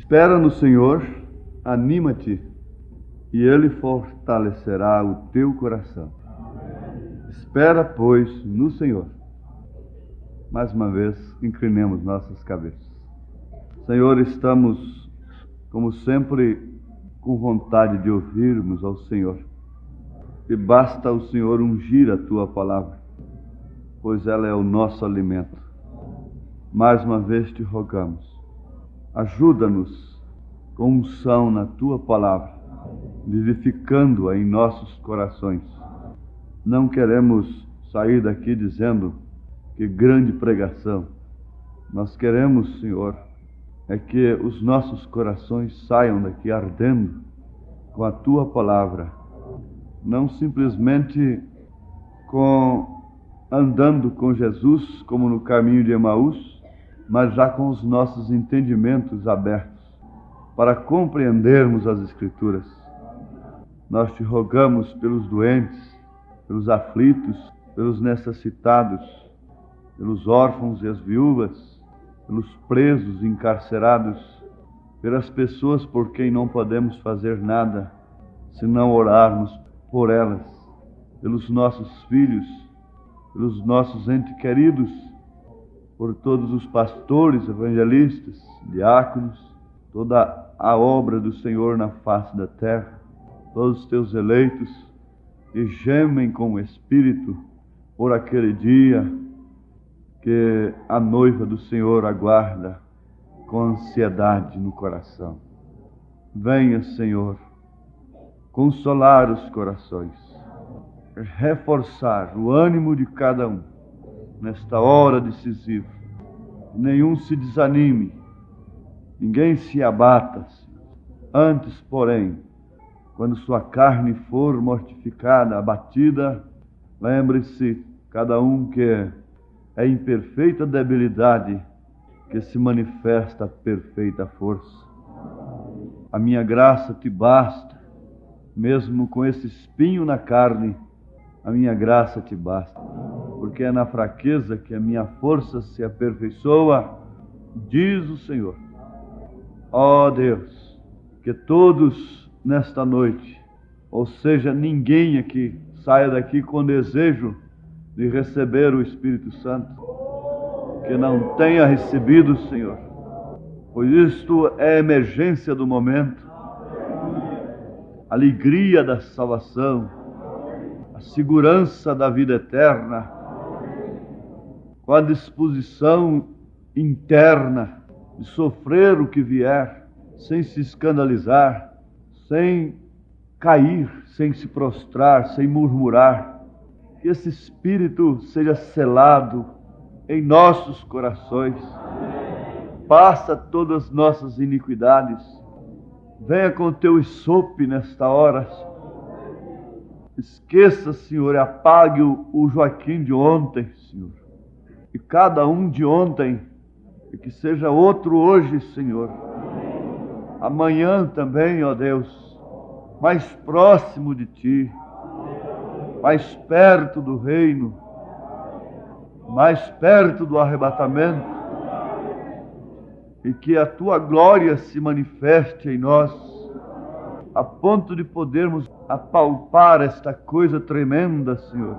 Espera no Senhor, anima-te, e Ele fortalecerá o teu coração. Espera, pois, no Senhor. Mais uma vez, inclinemos nossas cabeças. Senhor, estamos, como sempre, com vontade de ouvirmos ao Senhor. E basta o Senhor ungir a Tua palavra, pois ela é o nosso alimento. Mais uma vez te rogamos, ajuda-nos com unção na Tua palavra, vivificando-a em nossos corações. Não queremos sair daqui dizendo que grande pregação. Nós queremos, Senhor, é que os nossos corações saiam daqui ardendo com a Tua palavra, não simplesmente andando com Jesus como no caminho de Emaús, mas já com os nossos entendimentos abertos para compreendermos as Escrituras. Nós te rogamos pelos doentes, pelos aflitos, pelos necessitados, pelos órfãos e as viúvas, pelos presos e encarcerados, pelas pessoas por quem não podemos fazer nada, senão orarmos por elas, pelos nossos filhos, pelos nossos entes queridos, por todos os pastores, evangelistas, diáconos, toda a obra do Senhor na face da terra, todos os teus eleitos que gemem com o Espírito por aquele dia que a noiva do Senhor aguarda com ansiedade no coração. Venha, Senhor, consolar os corações, reforçar o ânimo de cada um nesta hora decisiva. Nenhum se desanime, ninguém se abata. Antes, porém, quando sua carne for mortificada, abatida, lembre-se, cada um que é em perfeita debilidade, que se manifesta a perfeita força. A minha graça te basta, mesmo com esse espinho na carne, a minha graça te basta, porque é na fraqueza que a minha força se aperfeiçoa, diz o Senhor. Ó Deus, que todos nesta noite, ou seja, ninguém aqui saia daqui com desejo de receber o Espírito Santo, que não tenha recebido, Senhor, pois isto é a emergência do momento, a alegria da salvação, a segurança da vida eterna, com a disposição interna de sofrer o que vier, sem se escandalizar, sem cair, sem se prostrar, sem murmurar. Que esse Espírito seja selado em nossos corações, passa todas as nossas iniquidades. Venha com o teu esope nesta hora. Esqueça, Senhor, e apague o Joaquim de ontem, Senhor, e cada um de ontem, e que seja outro hoje, Senhor. Amanhã também, ó Deus, mais próximo de Ti, mais perto do reino, mais perto do arrebatamento, e que a Tua glória se manifeste em nós, a ponto de podermos apalpar esta coisa tremenda, Senhor,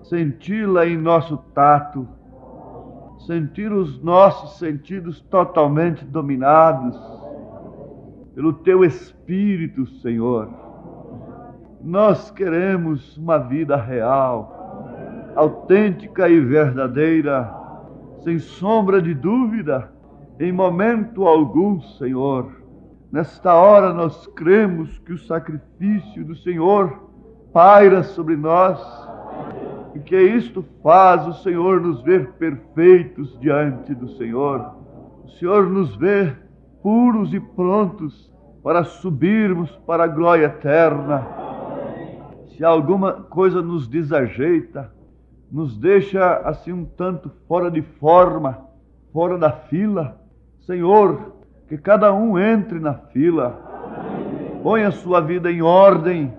senti-la em nosso tato, sentir os nossos sentidos totalmente dominados pelo Teu Espírito, Senhor. Nós queremos uma vida real, autêntica e verdadeira, sem sombra de dúvida, em momento algum, Senhor. Nesta hora nós cremos que o sacrifício do Senhor paira sobre nós e que isto faz o Senhor nos ver perfeitos diante do Senhor. O Senhor nos vê puros e prontos para subirmos para a glória eterna. Se alguma coisa nos desajeita, nos deixa assim um tanto fora de forma, fora da fila, Senhor, que cada um entre na fila, ponha sua vida em ordem,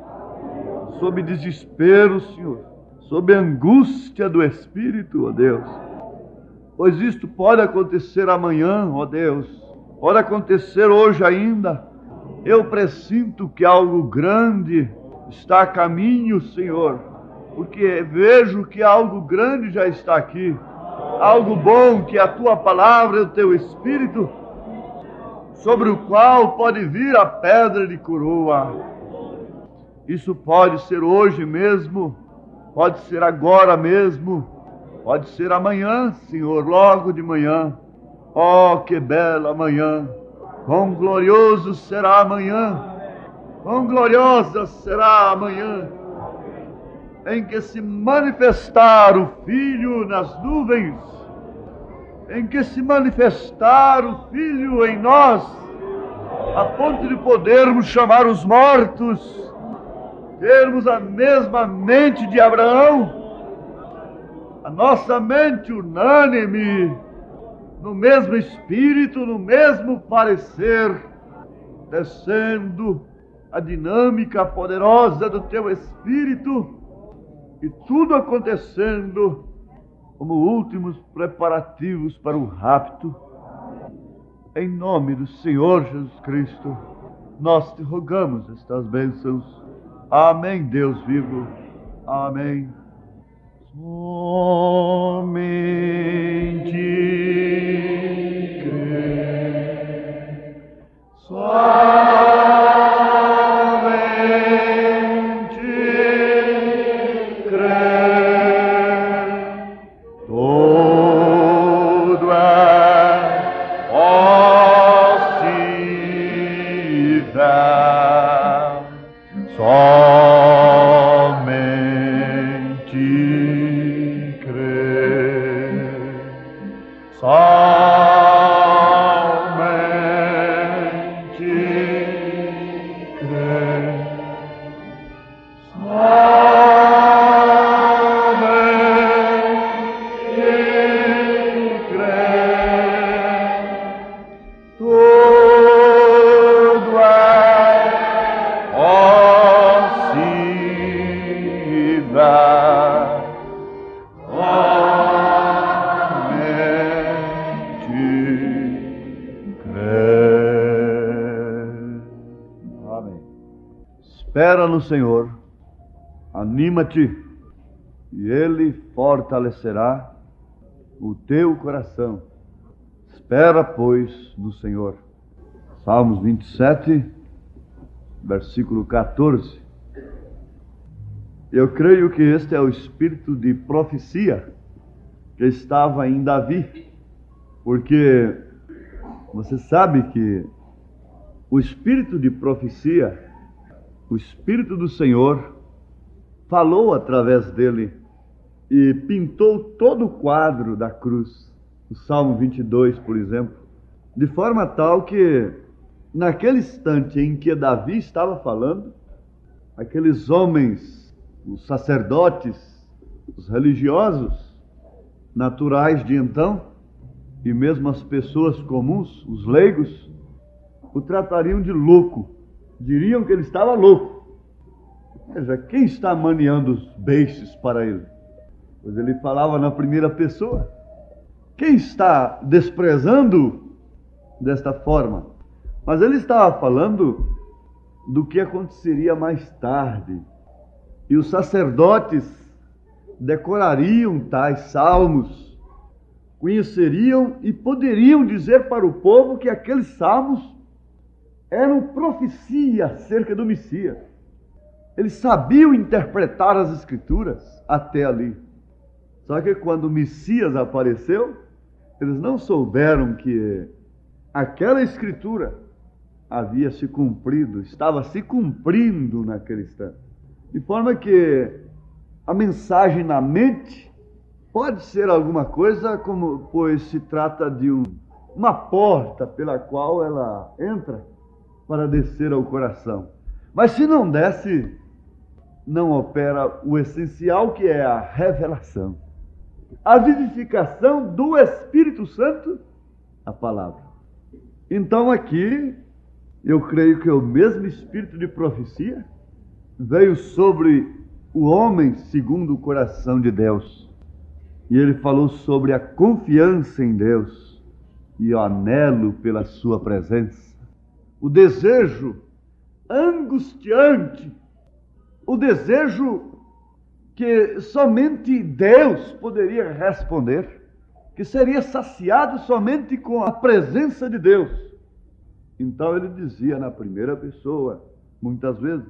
sob desespero, Senhor, sob angústia do Espírito, ó Deus. Pois isto pode acontecer amanhã, ó Deus, pode acontecer hoje ainda. Eu pressinto que algo grande está a caminho, Senhor, porque vejo que algo grande já está aqui, algo bom, que é a Tua palavra e o Teu Espírito, sobre o qual pode vir a pedra de coroa. Isso pode ser hoje mesmo, pode ser agora mesmo, pode ser amanhã, Senhor, logo de manhã. Oh, que bela manhã! Quão glorioso será amanhã! Quão gloriosa será amanhã! Em que se manifestar o Filho nas nuvens, em que se manifestar o Filho em nós, a ponto de podermos chamar os mortos, termos a mesma mente de Abraão, a nossa mente unânime, no mesmo espírito, no mesmo parecer, descendo a dinâmica poderosa do Teu Espírito, e tudo acontecendo como últimos preparativos para o rapto. Em nome do Senhor Jesus Cristo, nós te rogamos estas bênçãos. Amém, Deus vivo. Amém. Somente crer, somente crer, tudo é possível. Somente crer, somente crer, somente crer, tudo é espera no Senhor, anima-te, e Ele fortalecerá o teu coração. Espera, pois, no Senhor. Salmos 27, versículo 14. Eu creio que este é o espírito de profecia que estava em Davi, porque você sabe que o espírito de profecia, o Espírito do Senhor, falou através dele e pintou todo o quadro da cruz. O Salmo 22, por exemplo, de forma tal que, naquele instante em que Davi estava falando, aqueles homens, os sacerdotes, os religiosos, naturais de então, e mesmo as pessoas comuns, os leigos, o tratariam de louco. Diriam que ele estava louco. Veja, quem está maniando os beixes para ele? Pois ele falava na primeira pessoa. Quem está desprezando desta forma? Mas ele estava falando do que aconteceria mais tarde. E os sacerdotes decorariam tais salmos, conheceriam e poderiam dizer para o povo que aqueles salmos eram profecia acerca do Messias. Eles sabiam interpretar as Escrituras até ali. Só que quando o Messias apareceu, eles não souberam que aquela Escritura havia se cumprido, estava se cumprindo naquele instante. De forma que a mensagem na mente pode ser alguma coisa, como, pois se trata de uma porta pela qual ela entra para descer ao coração. Mas se não desce, não opera o essencial, que é a revelação, a vivificação do Espírito Santo, a palavra. Então aqui, eu creio que o mesmo espírito de profecia veio sobre o homem segundo o coração de Deus. E ele falou sobre a confiança em Deus. e eu anelo pela sua presença. O desejo angustiante, o desejo que somente Deus poderia responder, que seria saciado somente com a presença de Deus. Então ele dizia na primeira pessoa, muitas vezes,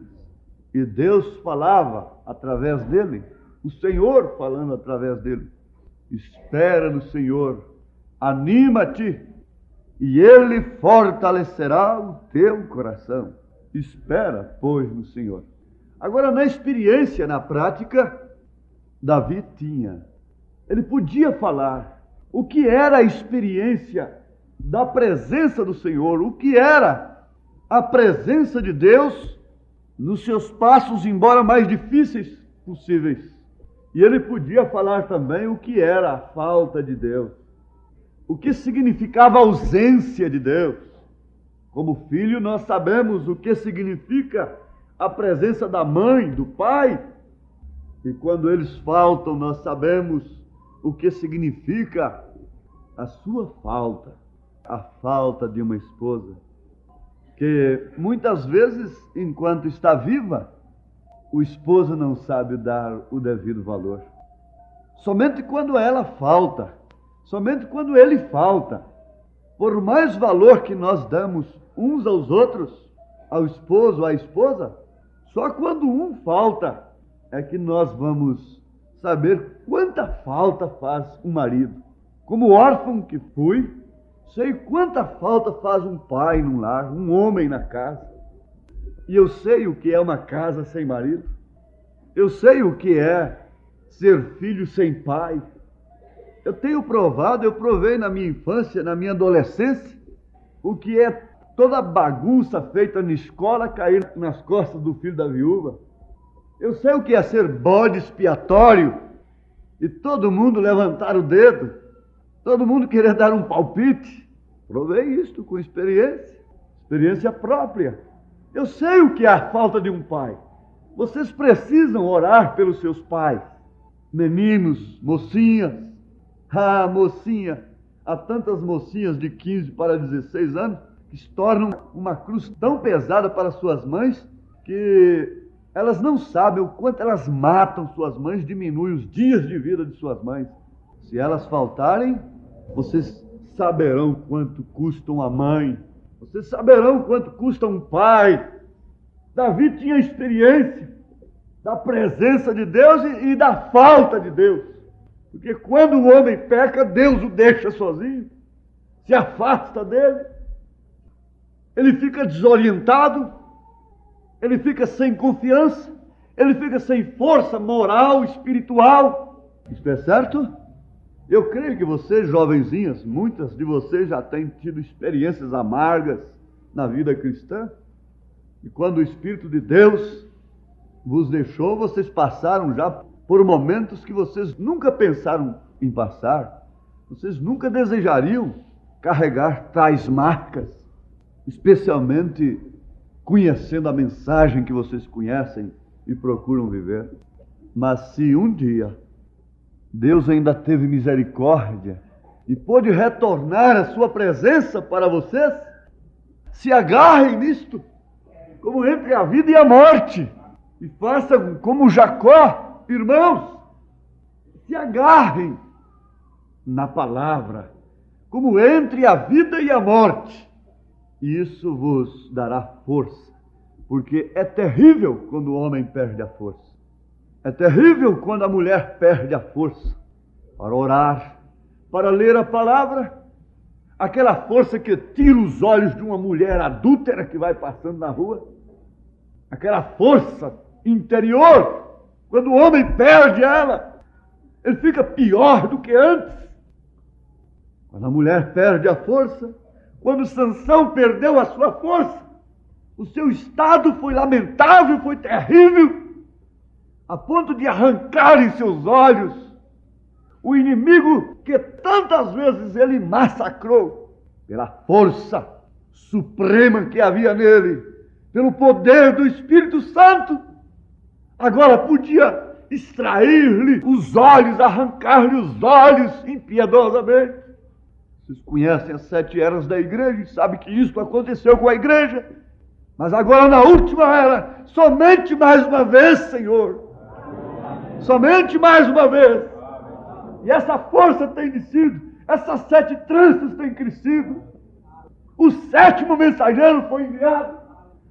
e Deus falava através dele, o Senhor falando através dele. Espera no Senhor, anima-te, e Ele fortalecerá o teu coração. Espera, pois, no Senhor. Agora, na experiência, na prática, Davi tinha. Ele podia falar o que era a experiência da presença do Senhor, o que era a presença de Deus nos seus passos, embora mais difíceis possíveis. E ele podia falar também o que era a falta de Deus, o que significava a ausência de Deus. Como filho, nós sabemos o que significa a presença da mãe, do pai, e quando eles faltam, nós sabemos o que significa a sua falta, a falta de uma esposa, que muitas vezes, enquanto está viva, o esposo não sabe dar o devido valor. Somente quando ela falta, somente quando ele falta, por mais valor que nós damos uns aos outros, ao esposo, à esposa, só quando um falta é que nós vamos saber quanta falta faz um marido. Como órfão que fui, sei quanta falta faz um pai num lar, um homem na casa. E eu sei o que é uma casa sem marido. Eu sei o que é ser filho sem pai. Eu tenho provado, eu provei na minha infância, na minha adolescência, o que é toda a bagunça feita na escola cair nas costas do filho da viúva. Eu sei o que é ser bode expiatório e todo mundo levantar o dedo, todo mundo querer dar um palpite. Provei isto com experiência própria. Eu sei o que é a falta de um pai. Vocês precisam orar pelos seus pais. Meninos, mocinhas. Ah, mocinha. Há tantas mocinhas de 15 para 16 anos que se tornam uma cruz tão pesada para suas mães que elas não sabem o quanto elas matam suas mães, diminuem os dias de vida de suas mães. Se elas faltarem, vocês saberão quanto custa uma mãe. Vocês saberão quanto custa um pai. Davi tinha experiência da presença de Deus e da falta de Deus. Porque quando o homem peca, Deus o deixa sozinho, se afasta dele. Ele fica desorientado, ele fica sem confiança, ele fica sem força moral, espiritual. Isto é certo? Eu creio que vocês, jovenzinhas, muitas de vocês já têm tido experiências amargas na vida cristã. E quando o Espírito de Deus vos deixou, vocês passaram já por momentos que vocês nunca pensaram em passar. Vocês nunca desejariam carregar tais marcas, especialmente conhecendo a mensagem que vocês conhecem e procuram viver. Mas se um dia Deus ainda teve misericórdia e pôde retornar a sua presença para vocês, se agarrem nisto, como entre a vida e a morte, e façam como Jacó, irmãos, se agarrem na palavra, como entre a vida e a morte. Isso vos dará força, porque é terrível quando o homem perde a força. É terrível quando a mulher perde a força para orar, para ler a palavra. Aquela força que tira os olhos de uma mulher adúltera que vai passando na rua. Aquela força interior, quando o homem perde ela, ele fica pior do que antes. Quando a mulher perde a força, quando Sansão perdeu a sua força, o seu estado foi lamentável, foi terrível, a ponto de arrancarem seus olhos o inimigo que tantas vezes ele massacrou, pela força suprema que havia nele, pelo poder do Espírito Santo. Agora podia extrair-lhe os olhos, arrancar-lhe os olhos impiedosamente. Vocês conhecem as 7 eras da igreja e sabem que isso aconteceu com a igreja. Mas agora na última era, somente mais uma vez, Senhor. Somente mais uma vez. E essa força tem descido, essas 7 tranças têm crescido. O 7º mensageiro foi enviado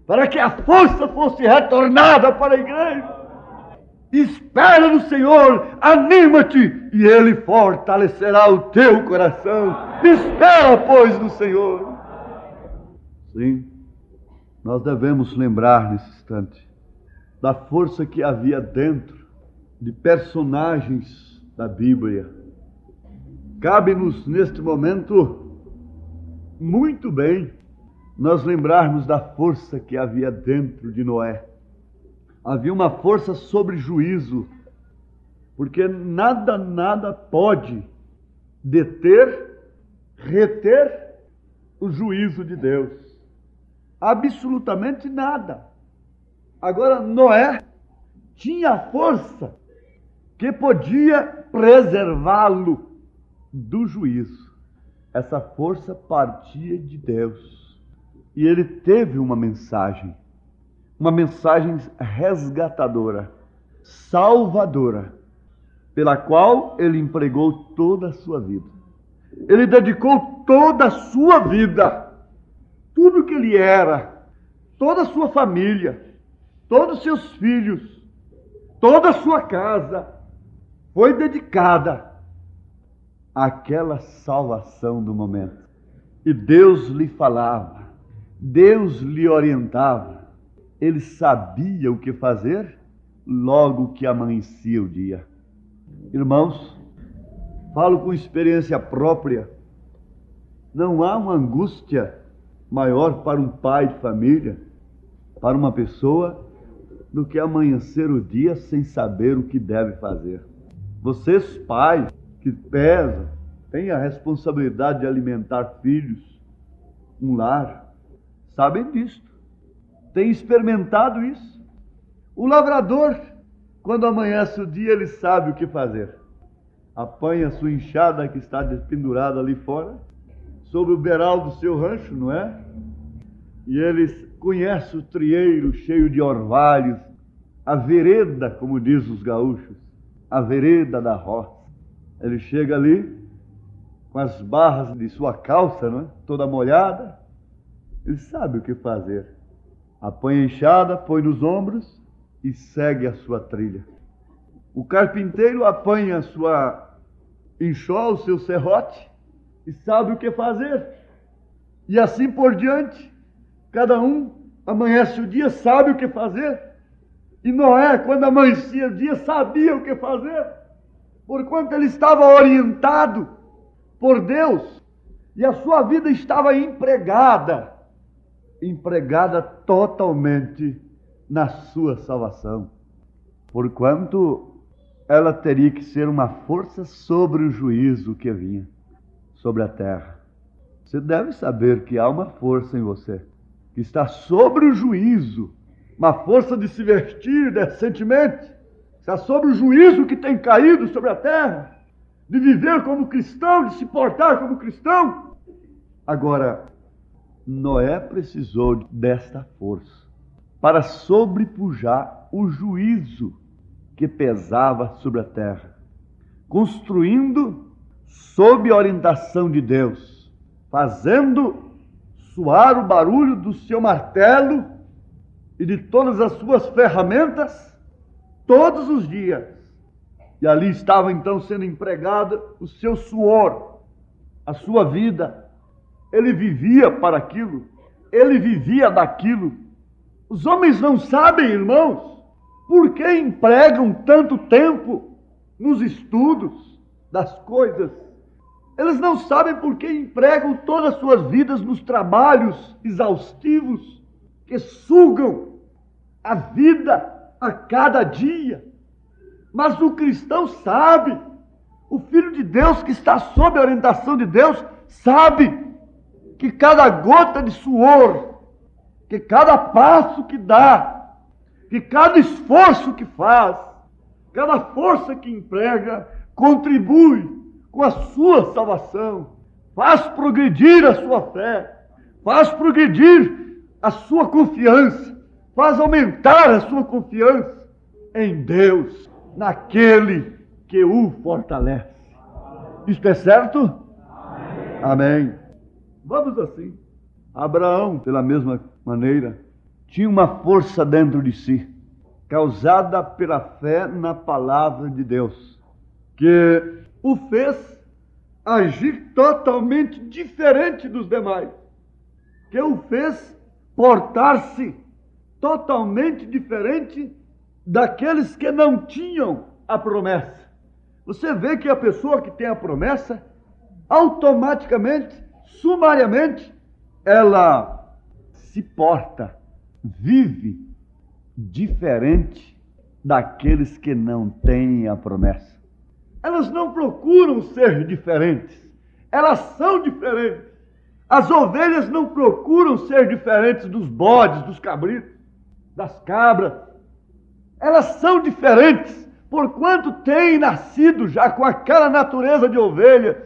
para que a força fosse retornada para a igreja. Espera no Senhor, anima-te, e Ele fortalecerá o teu coração. Espera, pois, no Senhor. Sim, nós devemos lembrar nesse instante da força que havia dentro de personagens da Bíblia. Cabe-nos, neste momento, muito bem, nós lembrarmos da força que havia dentro de Noé. Havia uma força sobre juízo, porque nada pode deter, reter o juízo de Deus. Absolutamente nada. Agora, Noé tinha a força que podia preservá-lo do juízo. Essa força partia de Deus. E ele teve uma mensagem resgatadora, salvadora, pela qual ele empregou toda a sua vida. Ele dedicou toda a sua vida, tudo que ele era, toda a sua família, todos os seus filhos, toda a sua casa, foi dedicada àquela salvação do momento. E Deus lhe falava, Deus lhe orientava. Ele sabia o que fazer logo que amanhecia o dia. Irmãos, falo com experiência própria. Não há uma angústia maior para um pai de família, para uma pessoa, do que amanhecer o dia sem saber o que deve fazer. Vocês, pais, que pesam, têm a responsabilidade de alimentar filhos, um lar, sabem disto. Tem experimentado isso. O lavrador, quando amanhece o dia, ele sabe o que fazer. Apanha a sua enxada que está pendurada ali fora, sobre o beiral do seu rancho, não é? E ele conhece o trieiro cheio de orvalhos, a vereda, como diz os gaúchos, a vereda da roça. Ele chega ali, com as barras de sua calça, não é? Toda molhada, ele sabe o que fazer. Apanha a enxada, põe nos ombros e segue a sua trilha. O carpinteiro apanha a sua enxó, o seu serrote, e sabe o que fazer. E assim por diante, cada um amanhece o dia, sabe o que fazer. E Noé, quando amanhecia o dia, sabia o que fazer, porquanto ele estava orientado por Deus, e a sua vida estava empregada totalmente na sua salvação, porquanto ela teria que ser uma força sobre o juízo que vinha sobre a terra. Você deve saber que há uma força em você, que está sobre o juízo, uma força de se vestir decentemente, está sobre o juízo que tem caído sobre a terra, de viver como cristão, de se portar como cristão. Agora, Noé precisou desta força para sobrepujar o juízo que pesava sobre a terra, construindo sob a orientação de Deus, fazendo soar o barulho do seu martelo e de todas as suas ferramentas todos os dias. E ali estava então sendo empregado o seu suor, a sua vida. Ele vivia para aquilo, ele vivia daquilo. Os homens não sabem, irmãos, por que empregam tanto tempo nos estudos das coisas. Eles não sabem por que empregam todas as suas vidas nos trabalhos exaustivos que sugam a vida a cada dia. Mas o cristão sabe, o Filho de Deus que está sob a orientação de Deus, sabe que cada gota de suor, que cada passo que dá, que cada esforço que faz, cada força que emprega, contribui com a sua salvação, faz progredir a sua fé, faz progredir a sua confiança, faz aumentar a sua confiança em Deus, naquele que o fortalece. Isto é certo? Amém. Vamos assim. Abraão, pela mesma maneira, tinha uma força dentro de si, causada pela fé na palavra de Deus, que o fez agir totalmente diferente dos demais, que o fez portar-se totalmente diferente daqueles que não tinham a promessa. Você vê que a pessoa que tem a promessa, automaticamente, sumariamente, ela se porta, vive diferente daqueles que não têm a promessa. Elas não procuram ser diferentes, elas são diferentes. As ovelhas não procuram ser diferentes dos bodes, dos cabritos, das cabras. Elas são diferentes, porquanto têm nascido já com aquela natureza de ovelha.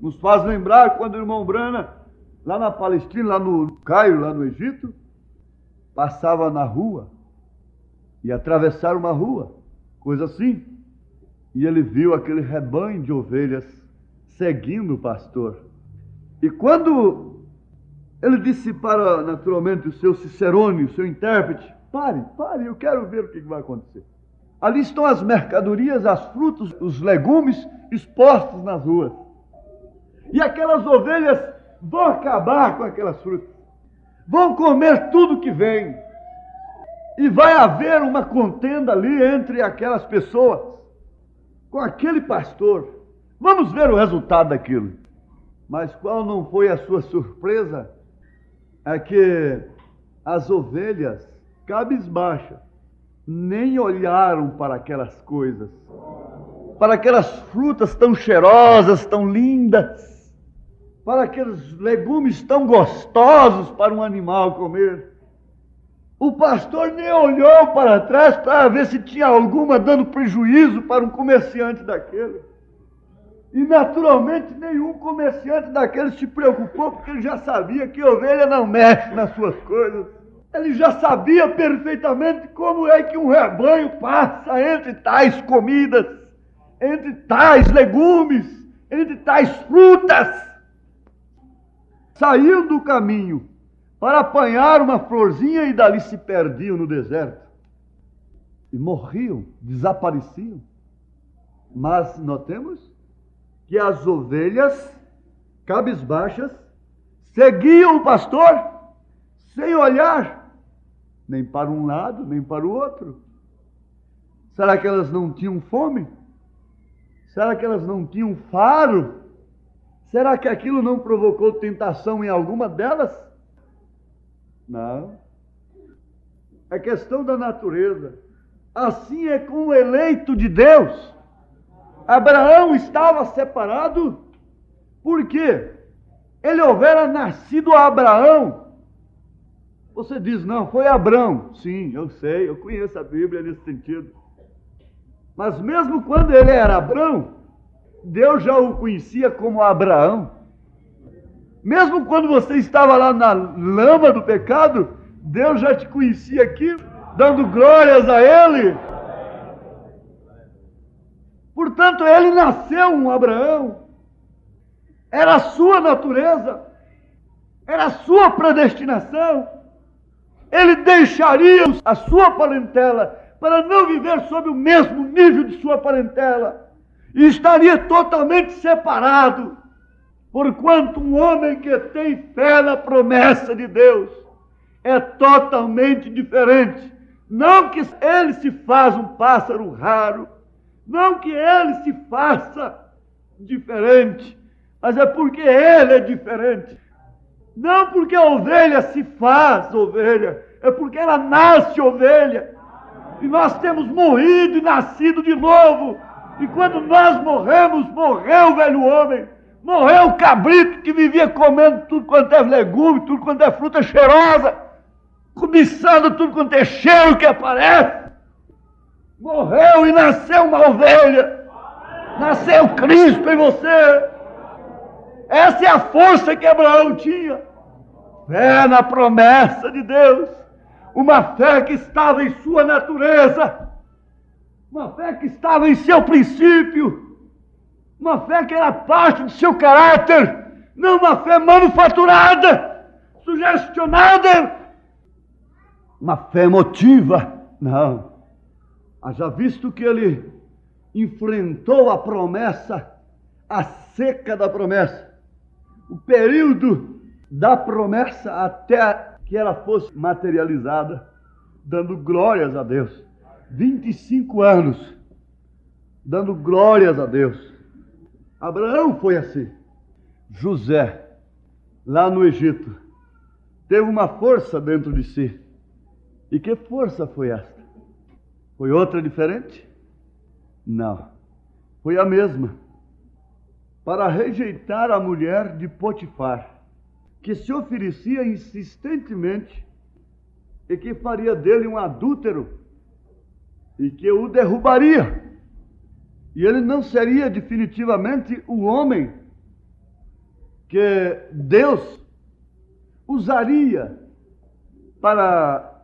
Nos faz lembrar quando o irmão Brana, lá na Palestina, lá no Cairo, lá no Egito, passava na rua, e atravessar uma rua, coisa assim, e ele viu aquele rebanho de ovelhas seguindo o pastor. E quando ele disse para, naturalmente, o seu cicerone, o seu intérprete, pare, eu quero ver o que vai acontecer. Ali estão as mercadorias, as frutas, os legumes expostos nas ruas. E aquelas ovelhas vão acabar com aquelas frutas, vão comer tudo que vem, e vai haver uma contenda ali entre aquelas pessoas, com aquele pastor. Vamos ver o resultado daquilo. Mas qual não foi a sua surpresa? É que as ovelhas, cabisbaixas, nem olharam para aquelas coisas, para aquelas frutas tão cheirosas, tão lindas, para aqueles legumes tão gostosos para um animal comer. O pastor nem olhou para trás para ver se tinha alguma dando prejuízo para um comerciante daquele. E naturalmente nenhum comerciante daquele se preocupou, porque ele já sabia que ovelha não mexe nas suas coisas. Ele já sabia perfeitamente como é que um rebanho passa entre tais comidas, entre tais legumes, entre tais frutas. Saíam do caminho para apanhar uma florzinha e dali se perdiam no deserto. E morriam, desapareciam. Mas notemos que as ovelhas cabisbaixas seguiam o pastor sem olhar nem para um lado, nem para o outro. Será que elas não tinham fome? Será que elas não tinham faro? Será que aquilo não provocou tentação em alguma delas? Não. É questão da natureza. Assim é com o eleito de Deus. Abraão estava separado porque ele houvera nascido a Abraão. Você diz, não, foi Abrão. Sim, eu sei, eu conheço a Bíblia nesse sentido. Mas mesmo quando ele era Abrão, Deus já o conhecia como Abraão. Mesmo quando você estava lá na lama do pecado, Deus já te conhecia aqui, dando glórias a Ele. Portanto, ele nasceu um Abraão. Era a sua natureza, era a sua predestinação. Ele deixaria a sua parentela para não viver sob o mesmo nível de sua parentela. E estaria totalmente separado. Porquanto um homem que tem fé na promessa de Deus é totalmente diferente. Não que ele se faça um pássaro raro, não que ele se faça diferente, mas é porque ele é diferente. Não porque a ovelha se faz ovelha, é porque ela nasce ovelha. E nós temos morrido e nascido de novo. E quando nós morremos, morreu o velho homem. Morreu o cabrito que vivia comendo tudo quanto é legume, tudo quanto é fruta cheirosa, cobiçando tudo quanto é cheiro que aparece. Morreu e nasceu uma ovelha. Nasceu Cristo em você. Essa é a força que Abraão tinha. Fé na promessa de Deus. Uma fé que estava em sua natureza. Uma fé que estava em seu princípio. Uma fé que era parte de seu caráter. Não uma fé manufaturada, sugestionada. Uma fé emotiva. Não. Haja visto que ele enfrentou a promessa, a seca da promessa, o período da promessa até que ela fosse materializada, dando glórias a Deus. 25 anos, dando glórias a Deus. Abraão foi assim. José, lá no Egito, teve uma força dentro de si. E que força foi esta? Foi outra diferente? Não. Foi a mesma. Para rejeitar a mulher de Potifar, que se oferecia insistentemente e que faria dele um adúltero e que o derrubaria. E ele não seria definitivamente o homem que Deus usaria para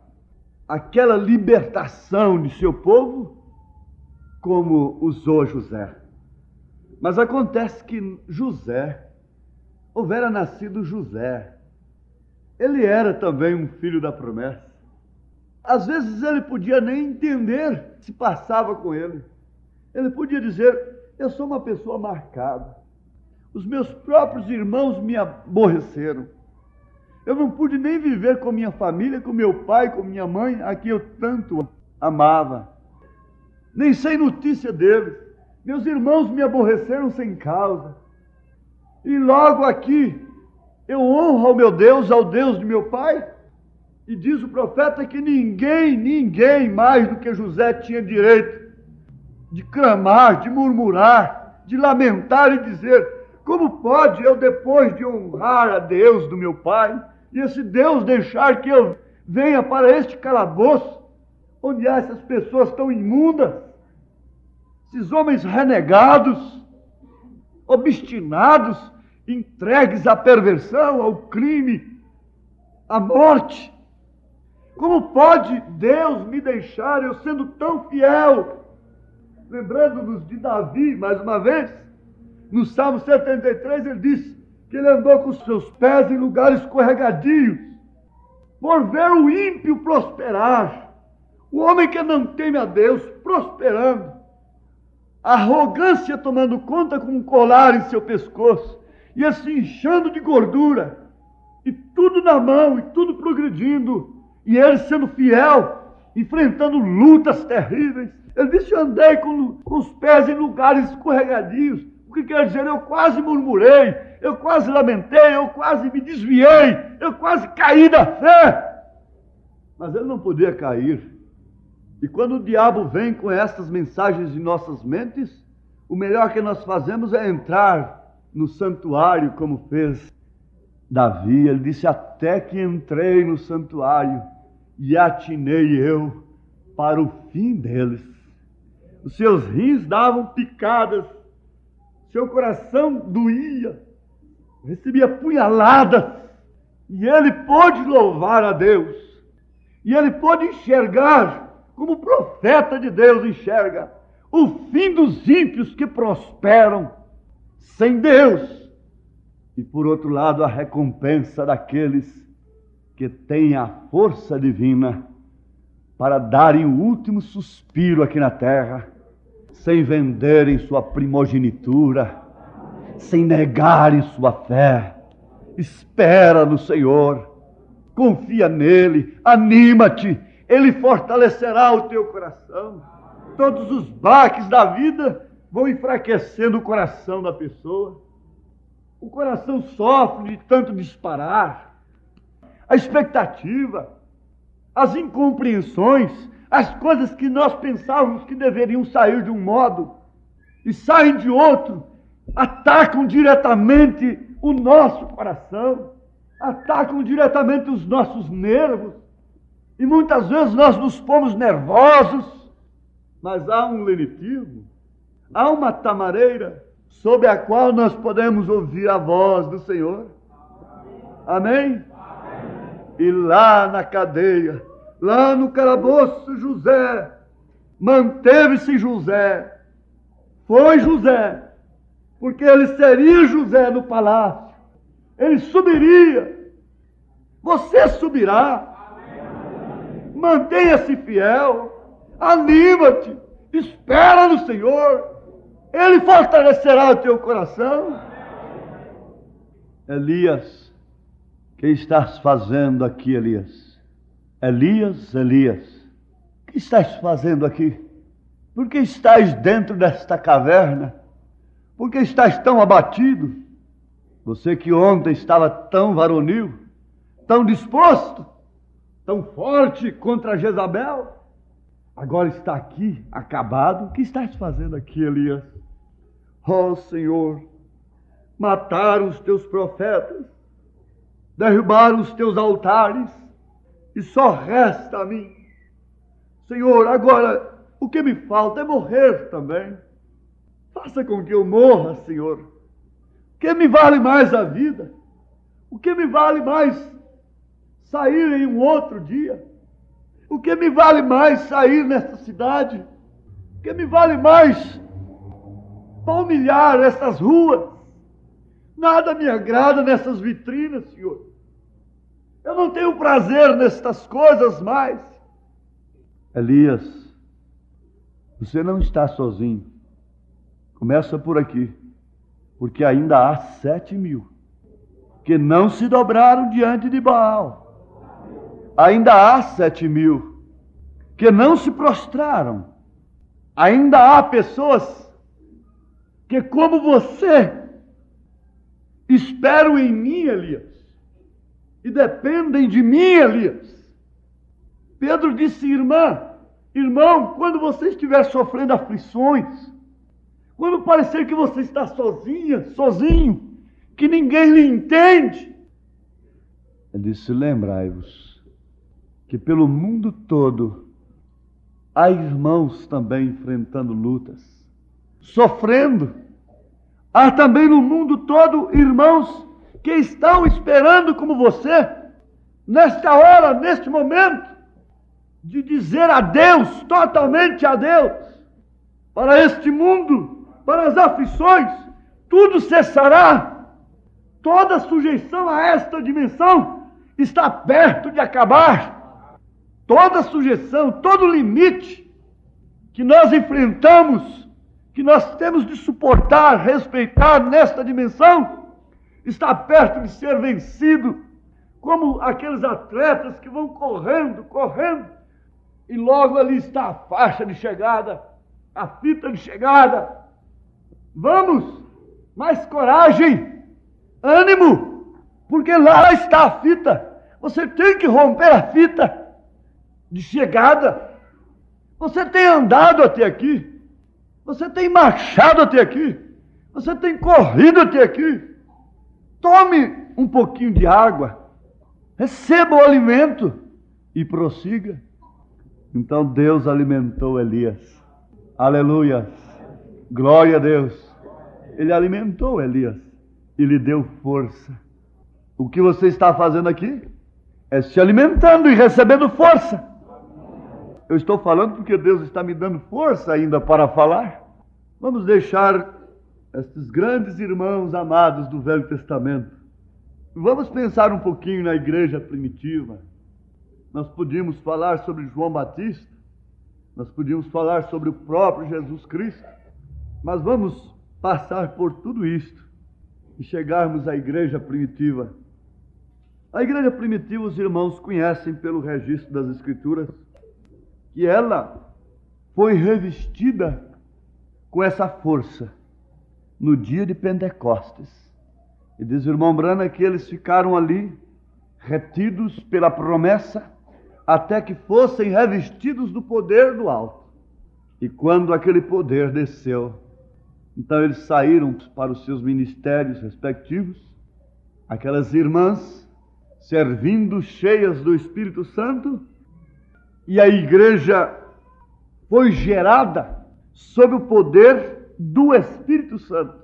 aquela libertação de seu povo, como usou José. Mas acontece que José, houvera nascido José, ele era também um filho da promessa. Às vezes ele podia nem entender o que se passava com ele. Ele podia dizer: eu sou uma pessoa marcada. Os meus próprios irmãos me aborreceram. Eu não pude nem viver com minha família, com meu pai, com minha mãe, a quem eu tanto amava. Nem sei notícia deles. Meus irmãos me aborreceram sem causa. E logo aqui eu honro ao meu Deus, ao Deus de meu pai. E diz o profeta que ninguém mais do que José tinha direito de clamar, de murmurar, de lamentar e dizer: como pode eu, depois de honrar a Deus do meu pai, e esse Deus deixar que eu venha para este calabouço, onde há essas pessoas tão imundas, esses homens renegados, obstinados, entregues à perversão, ao crime, à morte. Como pode Deus me deixar, eu sendo tão fiel? Lembrando-nos de Davi, mais uma vez, no Salmo 73, ele diz que ele andou com os seus pés em lugares escorregadios, por ver o ímpio prosperar, o homem que não teme a Deus prosperando, a arrogância tomando conta com um colar em seu pescoço, e assim inchando de gordura, e tudo na mão, e tudo progredindo, e ele sendo fiel, enfrentando lutas terríveis. Ele disse: eu andei com os pés em lugares escorregadios. O que quer dizer? Eu quase murmurei, eu quase lamentei, eu quase me desviei, eu quase caí da fé. Mas ele não podia cair. E quando o diabo vem com essas mensagens em nossas mentes, o melhor que nós fazemos é entrar no santuário, como fez Davi. Ele disse: até que entrei no santuário e atinei eu para o fim deles. Os seus rins davam picadas, seu coração doía, recebia punhaladas, e ele pôde louvar a Deus, e ele pôde enxergar, como o profeta de Deus enxerga, o fim dos ímpios que prosperam sem Deus, e por outro lado a recompensa daqueles que têm a força divina para darem o último suspiro aqui na terra, sem venderem sua primogenitura, sem negarem sua fé. Espera no Senhor, confia nele, anima-te, ele fortalecerá o teu coração. Todos os baques da vida vão enfraquecendo o coração da pessoa. O coração sofre de tanto disparar. A expectativa, as incompreensões, as coisas que nós pensávamos que deveriam sair de um modo e saem de outro, atacam diretamente o nosso coração, atacam diretamente os nossos nervos, e muitas vezes nós nos pomos nervosos. Mas há um lenitivo, há uma tamareira sob a qual nós podemos ouvir a voz do Senhor. Amém? E lá na cadeia, lá no calabouço, José, manteve-se José, foi José, porque ele seria José no palácio, ele subiria, você subirá. Mantenha-se fiel, anima-te, espera no Senhor, Ele fortalecerá o teu coração. Elias, que estás fazendo aqui, Elias? Elias, Elias, o que estás fazendo aqui? Por que estás dentro desta caverna? Por que estás tão abatido? Você que ontem estava tão varonil, tão disposto, tão forte contra Jezabel, agora está aqui, acabado. O que estás fazendo aqui, Elias? Ó Senhor, mataram os teus profetas, derrubaram os teus altares, e só resta a mim. Senhor, agora o que me falta é morrer também. Faça com que eu morra, Senhor. O que me vale mais a vida? O que me vale mais sair em um outro dia? O que me vale mais sair nesta cidade? O que me vale mais palmilhar essas ruas? Nada me agrada nessas vitrinas, Senhor. Eu não tenho prazer nestas coisas mais. Elias, você não está sozinho. Começa por aqui, porque ainda há 7.000 que não se dobraram diante de Baal. Ainda há 7.000 que não se prostraram. Ainda há pessoas que, como você, esperam em mim, Elias, e dependem de mim, Elias. Pedro disse: irmão, quando você estiver sofrendo aflições, quando parecer que você está sozinho, que ninguém lhe entende, ele disse: lembrai-vos que pelo mundo todo há irmãos também enfrentando lutas, sofrendo. Há também no mundo todo irmãos que estão esperando como você, nesta hora, neste momento, de dizer adeus, totalmente adeus, para este mundo, para as aflições. Tudo cessará. Toda sujeição a esta dimensão está perto de acabar. Toda sujeição, todo limite que nós enfrentamos, que nós temos de suportar, respeitar nesta dimensão, está perto de ser vencido, como aqueles atletas que vão correndo, e logo ali está a faixa de chegada, a fita de chegada. Vamos, mais coragem, ânimo, porque lá está a fita. Você tem que romper a fita de chegada. Você tem andado até aqui, você tem marchado até aqui, você tem corrido até aqui. Tome um pouquinho de água, receba o alimento e prossiga. Então Deus alimentou Elias. Aleluia, glória a Deus. Ele alimentou Elias e lhe deu força. O que você está fazendo aqui é se alimentando e recebendo força. Eu estou falando porque Deus está me dando força ainda para falar. Vamos deixar estes grandes irmãos amados do Velho Testamento. Vamos pensar um pouquinho na igreja primitiva. Nós podíamos falar sobre João Batista, nós podíamos falar sobre o próprio Jesus Cristo, mas vamos passar por tudo isto e chegarmos à igreja primitiva. A igreja primitiva, os irmãos conhecem pelo registro das Escrituras, que ela foi revestida com essa força no dia de Pentecostes. E diz o irmão Branham que eles ficaram ali, retidos pela promessa, até que fossem revestidos do poder do alto. E quando aquele poder desceu, então eles saíram para os seus ministérios respectivos, aquelas irmãs servindo cheias do Espírito Santo, e a igreja foi gerada sob o poder do Espírito Santo.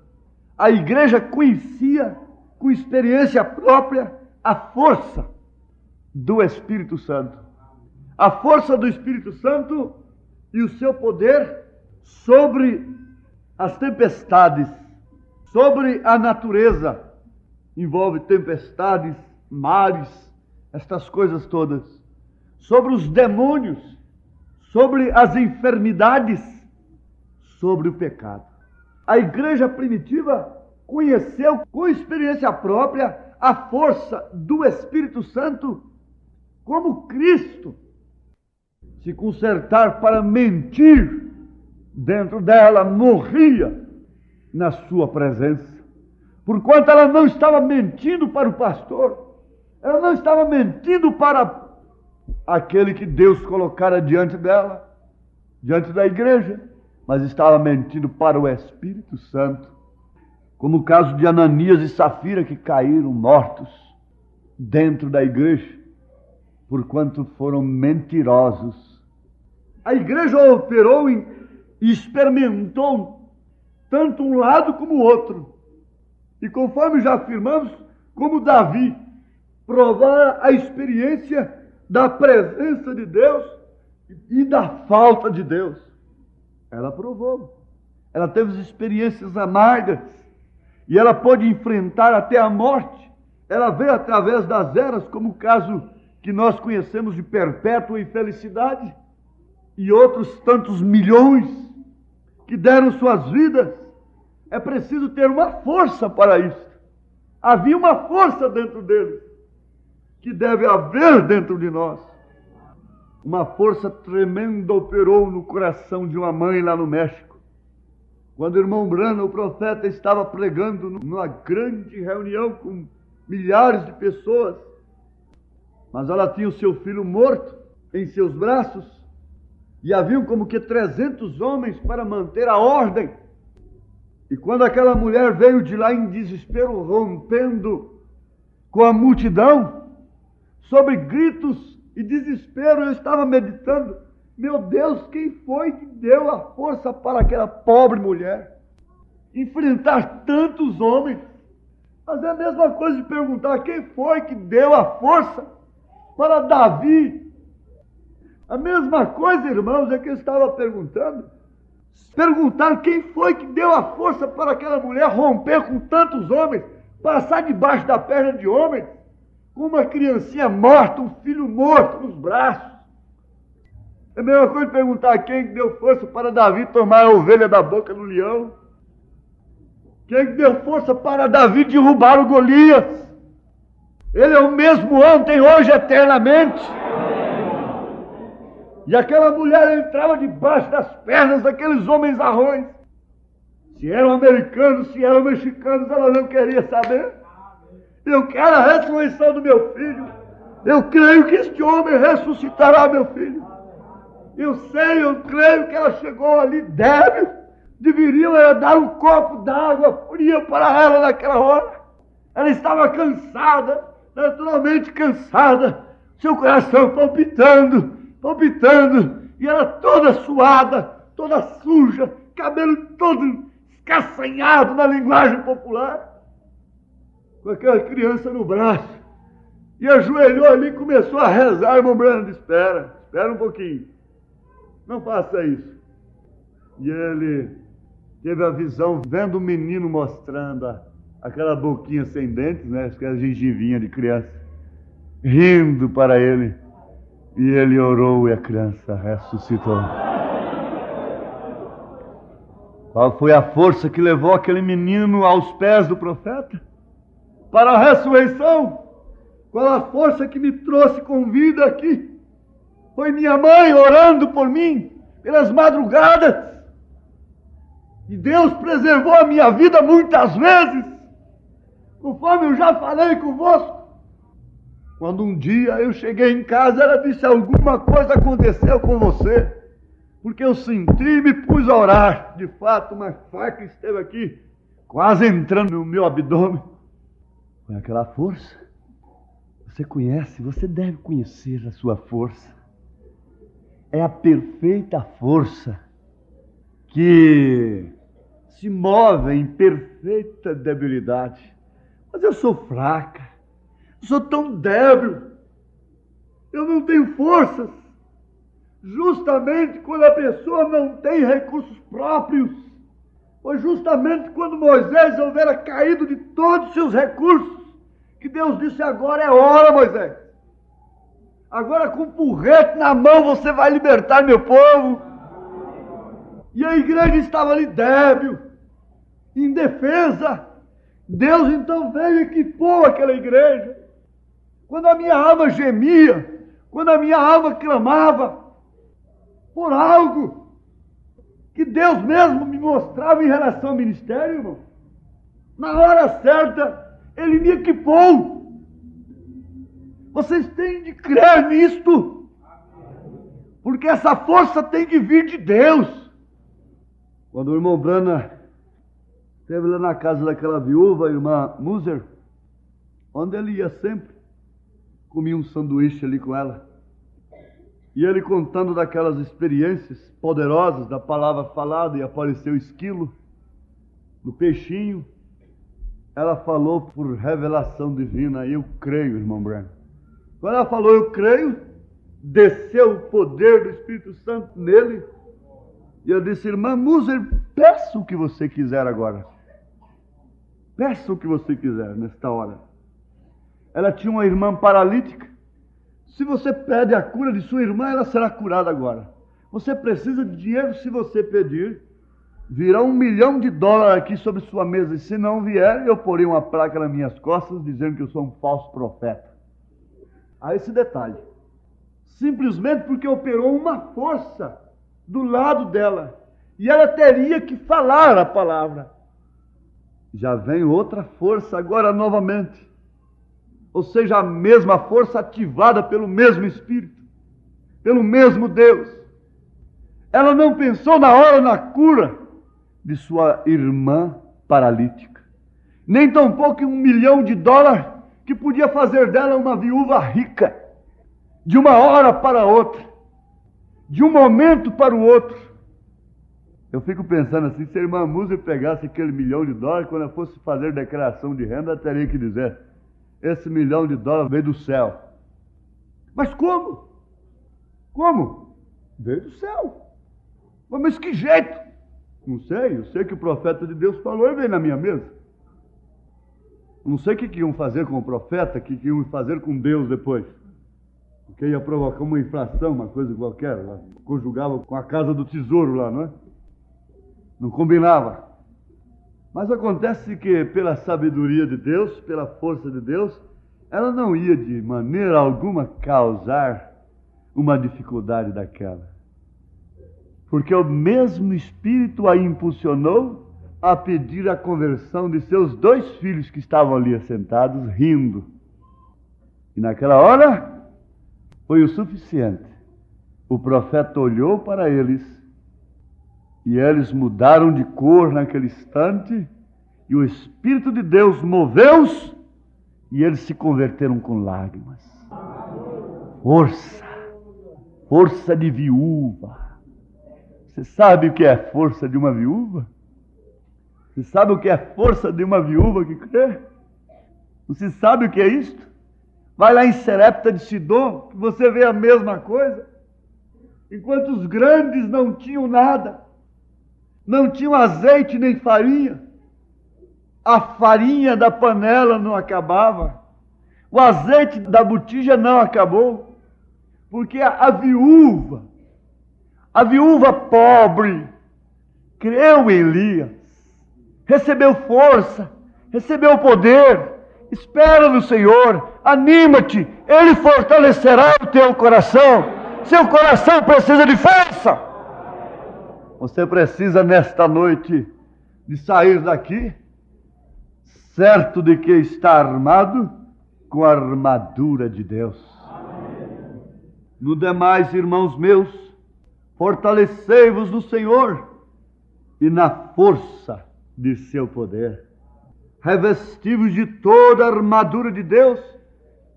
A igreja conhecia, com experiência própria, a força do Espírito Santo. A força do Espírito Santo e o seu poder sobre as tempestades, sobre a natureza. Envolve tempestades, mares, estas coisas todas. Sobre os demônios, sobre as enfermidades, sobre o pecado. A igreja primitiva conheceu com experiência própria a força do Espírito Santo, como Cristo se consertar para mentir dentro dela, morria na sua presença. Porquanto ela não estava mentindo para o pastor, ela não estava mentindo para aquele que Deus colocara diante dela, diante da igreja, mas estava mentindo para o Espírito Santo, como o caso de Ananias e Safira, que caíram mortos dentro da igreja, porquanto foram mentirosos. A igreja operou e experimentou tanto um lado como o outro. E conforme já afirmamos, como Davi, provar a experiência da presença de Deus e da falta de Deus. Ela provou. Ela teve experiências amargas e ela pôde enfrentar até a morte. Ela veio através das eras, como o caso que nós conhecemos de perpétua infelicidade, e outros tantos milhões que deram suas vidas. É preciso ter uma força para isso. Havia uma força dentro deles, que deve haver dentro de nós. Uma força tremenda operou no coração de uma mãe lá no México. Quando o irmão Branham, o profeta, estava pregando numa grande reunião com milhares de pessoas, mas ela tinha o seu filho morto em seus braços, e haviam como que 300 homens para manter a ordem. E quando aquela mulher veio de lá em desespero, rompendo com a multidão, sobre gritos e desespero, eu estava meditando: meu Deus, quem foi que deu a força para aquela pobre mulher enfrentar tantos homens? Mas é a mesma coisa de perguntar: quem foi que deu a força para Davi? A mesma coisa, irmãos, é que eu estava perguntando. Perguntar quem foi que deu a força para aquela mulher romper com tantos homens, passar debaixo da perna de homens, com uma criancinha morta, um filho morto nos braços. É a mesma coisa de perguntar quem deu força para Davi tomar a ovelha da boca do leão. Quem deu força para Davi derrubar o Golias. Ele é o mesmo ontem, hoje, eternamente. E aquela mulher entrava debaixo das pernas daqueles homens arrões. Se eram americanos, se eram mexicanos, ela não queria saber. Eu quero a ressurreição do meu filho. Eu creio que este homem ressuscitará meu filho. Eu creio que ela chegou ali débil. Deveriam dar um copo d'água fria para ela naquela hora. Ela estava cansada, naturalmente cansada, seu coração palpitando, e ela toda suada, toda suja, cabelo todo escaçanhado na linguagem popular, com aquela criança no braço, e ajoelhou ali e começou a rezar. Irmão Branham, espera um pouquinho, não faça isso. E ele teve a visão, vendo o menino mostrando aquela boquinha sem dentes, né, aquela gengivinha de criança, rindo para ele. E ele orou e a criança ressuscitou. Qual foi a força que levou aquele menino aos pés do profeta? Para a ressurreição? Qual a força que me trouxe com vida aqui? Foi minha mãe orando por mim, pelas madrugadas. E Deus preservou a minha vida muitas vezes, conforme eu já falei convosco. Quando um dia eu cheguei em casa, ela disse: alguma coisa aconteceu com você, porque eu senti e me pus a orar. De fato, uma faca esteve aqui, quase entrando no meu abdômen. Foi aquela força. Você conhece, você deve conhecer a sua força. É a perfeita força que se move em perfeita debilidade. Mas eu sou fraca, eu sou tão débil, eu não tenho forças. Justamente quando a pessoa não tem recursos próprios, foi justamente quando Moisés houvera caído de todos os seus recursos, que Deus disse: agora é hora, Moisés. Agora com o porrete na mão você vai libertar meu povo. E a igreja estava ali débil, indefesa. Deus então veio e equipou aquela igreja. Quando a minha alma gemia, quando a minha alma clamava por algo que Deus mesmo me mostrava em relação ao ministério, irmão, na hora certa, Ele me equipou. Vocês têm de crer nisto, porque essa força tem que vir de Deus. Quando o irmão Brana esteve lá na casa daquela viúva, a irmã Muser, onde ele ia sempre, comia um sanduíche ali com ela. E ele contando daquelas experiências poderosas da palavra falada, e apareceu o esquilo, do peixinho. Ela falou por revelação divina: eu creio, irmão Branco. Quando ela falou eu creio, desceu o poder do Espírito Santo nele. E eu disse: irmã Muser, peça o que você quiser agora. Peça o que você quiser nesta hora. Ela tinha uma irmã paralítica. Se você pede a cura de sua irmã, ela será curada agora. Você precisa de dinheiro? Se você pedir, virá $1 milhão aqui sobre sua mesa. E se não vier, eu porei uma placa nas minhas costas dizendo que eu sou um falso profeta. Há esse detalhe. Simplesmente porque operou uma força do lado dela. E ela teria que falar a palavra. Já vem outra força agora novamente. Ou seja, a mesma força ativada pelo mesmo Espírito, pelo mesmo Deus. Ela não pensou na hora na cura de sua irmã paralítica, nem tampouco em $1 milhão que podia fazer dela uma viúva rica, de uma hora para outra, de um momento para o outro. Eu fico pensando assim: se a irmã Muser pegasse aquele $1 milhão, quando ela fosse fazer declaração de renda, ela teria que dizer: esse $1 milhão veio do céu. Mas como? Como? Veio do céu. Mas que jeito? Não sei, eu sei que o profeta de Deus falou e veio na minha mesa. Não sei o que iam fazer com o profeta, o que iam fazer com Deus depois. Porque ia provocar uma infração, uma coisa qualquer. Lá, conjugava com a casa do tesouro lá, não é? Não combinava. Mas acontece que, pela sabedoria de Deus, pela força de Deus, ela não ia de maneira alguma causar uma dificuldade daquela. Porque o mesmo Espírito a impulsionou a pedir a conversão de seus 2 filhos que estavam ali assentados, rindo. E naquela hora, foi o suficiente. O profeta olhou para eles, e eles mudaram de cor naquele instante, e o Espírito de Deus moveu-os, e eles se converteram com lágrimas. Força, força de viúva. Você sabe o que é força de uma viúva? Você sabe o que é força de uma viúva que crê? Você sabe o que é isto? Vai lá em Serepta de Sidom, que você vê a mesma coisa. Enquanto os grandes não tinham nada, não tinham azeite nem farinha, a farinha da panela não acabava, o azeite da botija não acabou, porque a viúva pobre, creu em Elias, recebeu força, recebeu poder. Espera no Senhor, anima-te, Ele fortalecerá o teu coração. Seu coração precisa de força. Você precisa nesta noite de sair daqui certo de que está armado com a armadura de Deus. No demais, irmãos meus, fortalecei-vos no Senhor e na força de seu poder. Revesti-vos de toda a armadura de Deus,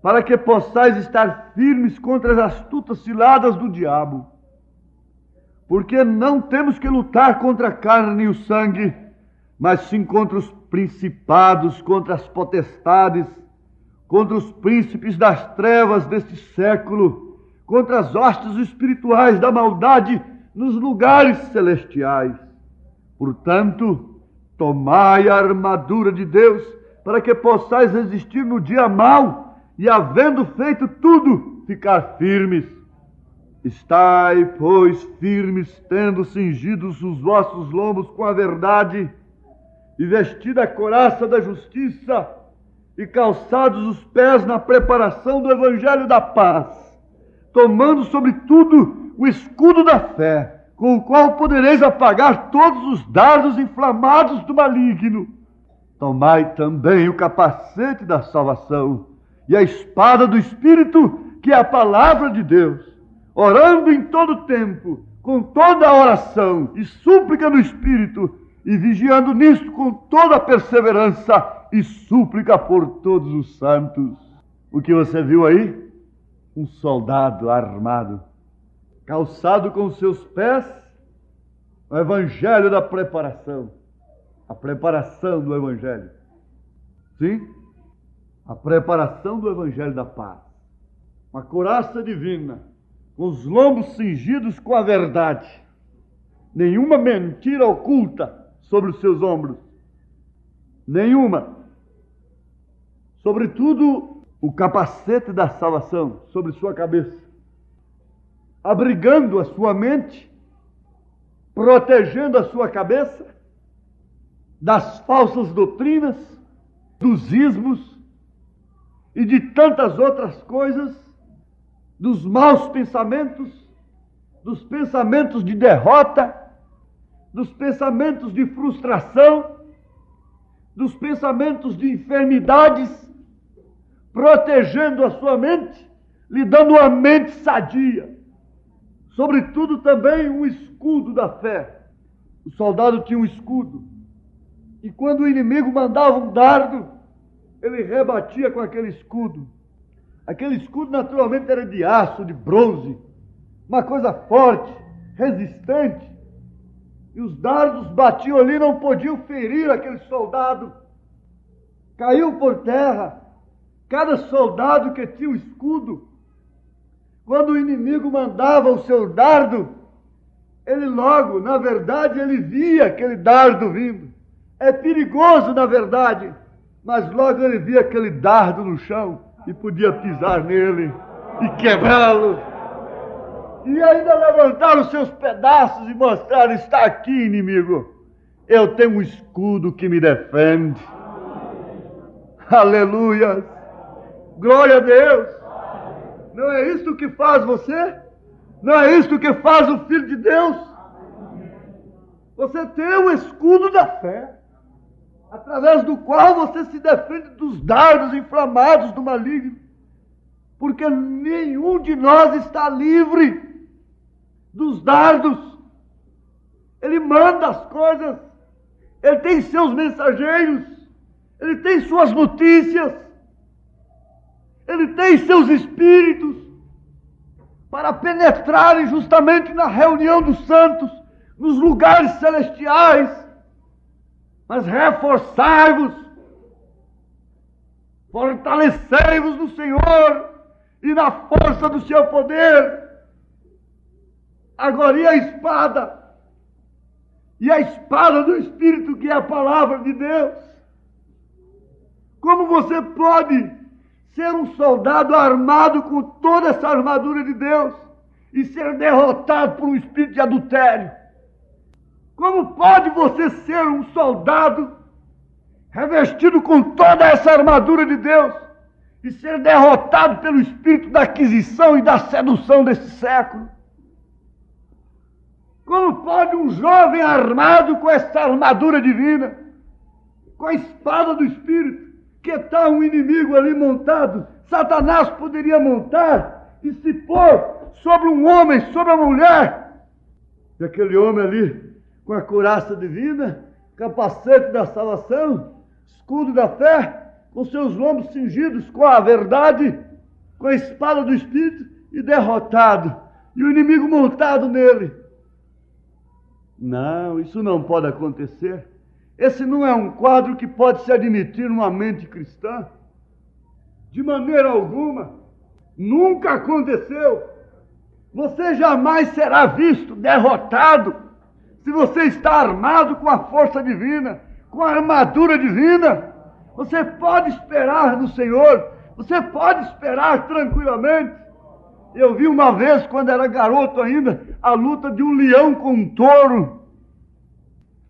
para que possais estar firmes contra as astutas ciladas do diabo. Porque não temos que lutar contra a carne e o sangue, mas sim contra os principados, contra as potestades, contra os príncipes das trevas deste século, contra as hostes espirituais da maldade nos lugares celestiais. Portanto, tomai a armadura de Deus, para que possais resistir no dia mau e, havendo feito tudo, ficar firmes. Estai, pois, firmes, tendo cingidos os vossos lombos com a verdade, e vestida a couraça da justiça, e calçados os pés na preparação do evangelho da paz, tomando sobretudo o escudo da fé, com o qual podereis apagar todos os dardos inflamados do maligno. Tomai também o capacete da salvação e a espada do Espírito, que é a palavra de Deus, orando em todo tempo, com toda a oração e súplica no Espírito, e vigiando nisto com toda a perseverança e súplica por todos os santos. O que você viu aí? Um soldado armado, calçado com seus pés o evangelho da preparação, a preparação do evangelho. Sim, a preparação do evangelho da paz. Uma couraça divina, com os lombos cingidos com a verdade. Nenhuma mentira oculta sobre os seus ombros. Nenhuma. Sobretudo, o capacete da salvação sobre sua cabeça, abrigando a sua mente, protegendo a sua cabeça das falsas doutrinas, dos ismos e de tantas outras coisas, dos maus pensamentos, dos pensamentos de derrota, dos pensamentos de frustração, dos pensamentos de enfermidades, protegendo a sua mente, lhe dando uma mente sadia. Sobretudo também um escudo da fé. O soldado tinha um escudo, e quando o inimigo mandava um dardo, ele rebatia com aquele escudo. Aquele escudo naturalmente era de aço, de bronze, uma coisa forte, resistente. E os dardos batiam ali, não podiam ferir aquele soldado. Caiu por terra. Cada soldado que tinha o escudo, quando o inimigo mandava o seu dardo, ele logo, na verdade, ele via aquele dardo vindo. É perigoso, na verdade, mas logo ele via aquele dardo no chão e podia pisar nele e quebrá-lo. E ainda levantar os seus pedaços e mostrar: está aqui, inimigo, eu tenho um escudo que me defende. Aleluia! Glória a Deus! Não é isso que faz você? Não é isso que faz o Filho de Deus? Você tem o escudo da fé, através do qual você se defende dos dardos inflamados do maligno, porque nenhum de nós está livre dos dardos. Ele manda as coisas, ele tem seus mensageiros, ele tem suas notícias, ele tem seus espíritos para penetrarem justamente na reunião dos santos, nos lugares celestiais. Mas reforçai-vos, fortalecei-vos no Senhor e na força do seu poder. Agora, e a espada? E a espada do Espírito, que é a palavra de Deus? Como você pode ser um soldado armado com toda essa armadura de Deus e ser derrotado por um espírito de adultério? Como pode você ser um soldado revestido com toda essa armadura de Deus e ser derrotado pelo espírito da aquisição e da sedução desse século? Como pode um jovem armado com essa armadura divina, com a espada do Espírito, que está um inimigo ali montado, Satanás poderia montar e se pôr sobre um homem, sobre a mulher, e aquele homem ali, com a couraça divina, capacete da salvação, escudo da fé, com seus lombos cingidos com a verdade, com a espada do Espírito, e derrotado, e o inimigo montado nele. Não, isso não pode acontecer. Esse não é um quadro que pode se admitir numa mente cristã. De maneira alguma. Nunca aconteceu. Você jamais será visto derrotado se você está armado com a força divina, com a armadura divina. Você pode esperar no Senhor. Você pode esperar tranquilamente. Eu vi uma vez, quando era garoto ainda, a luta de um leão com um touro.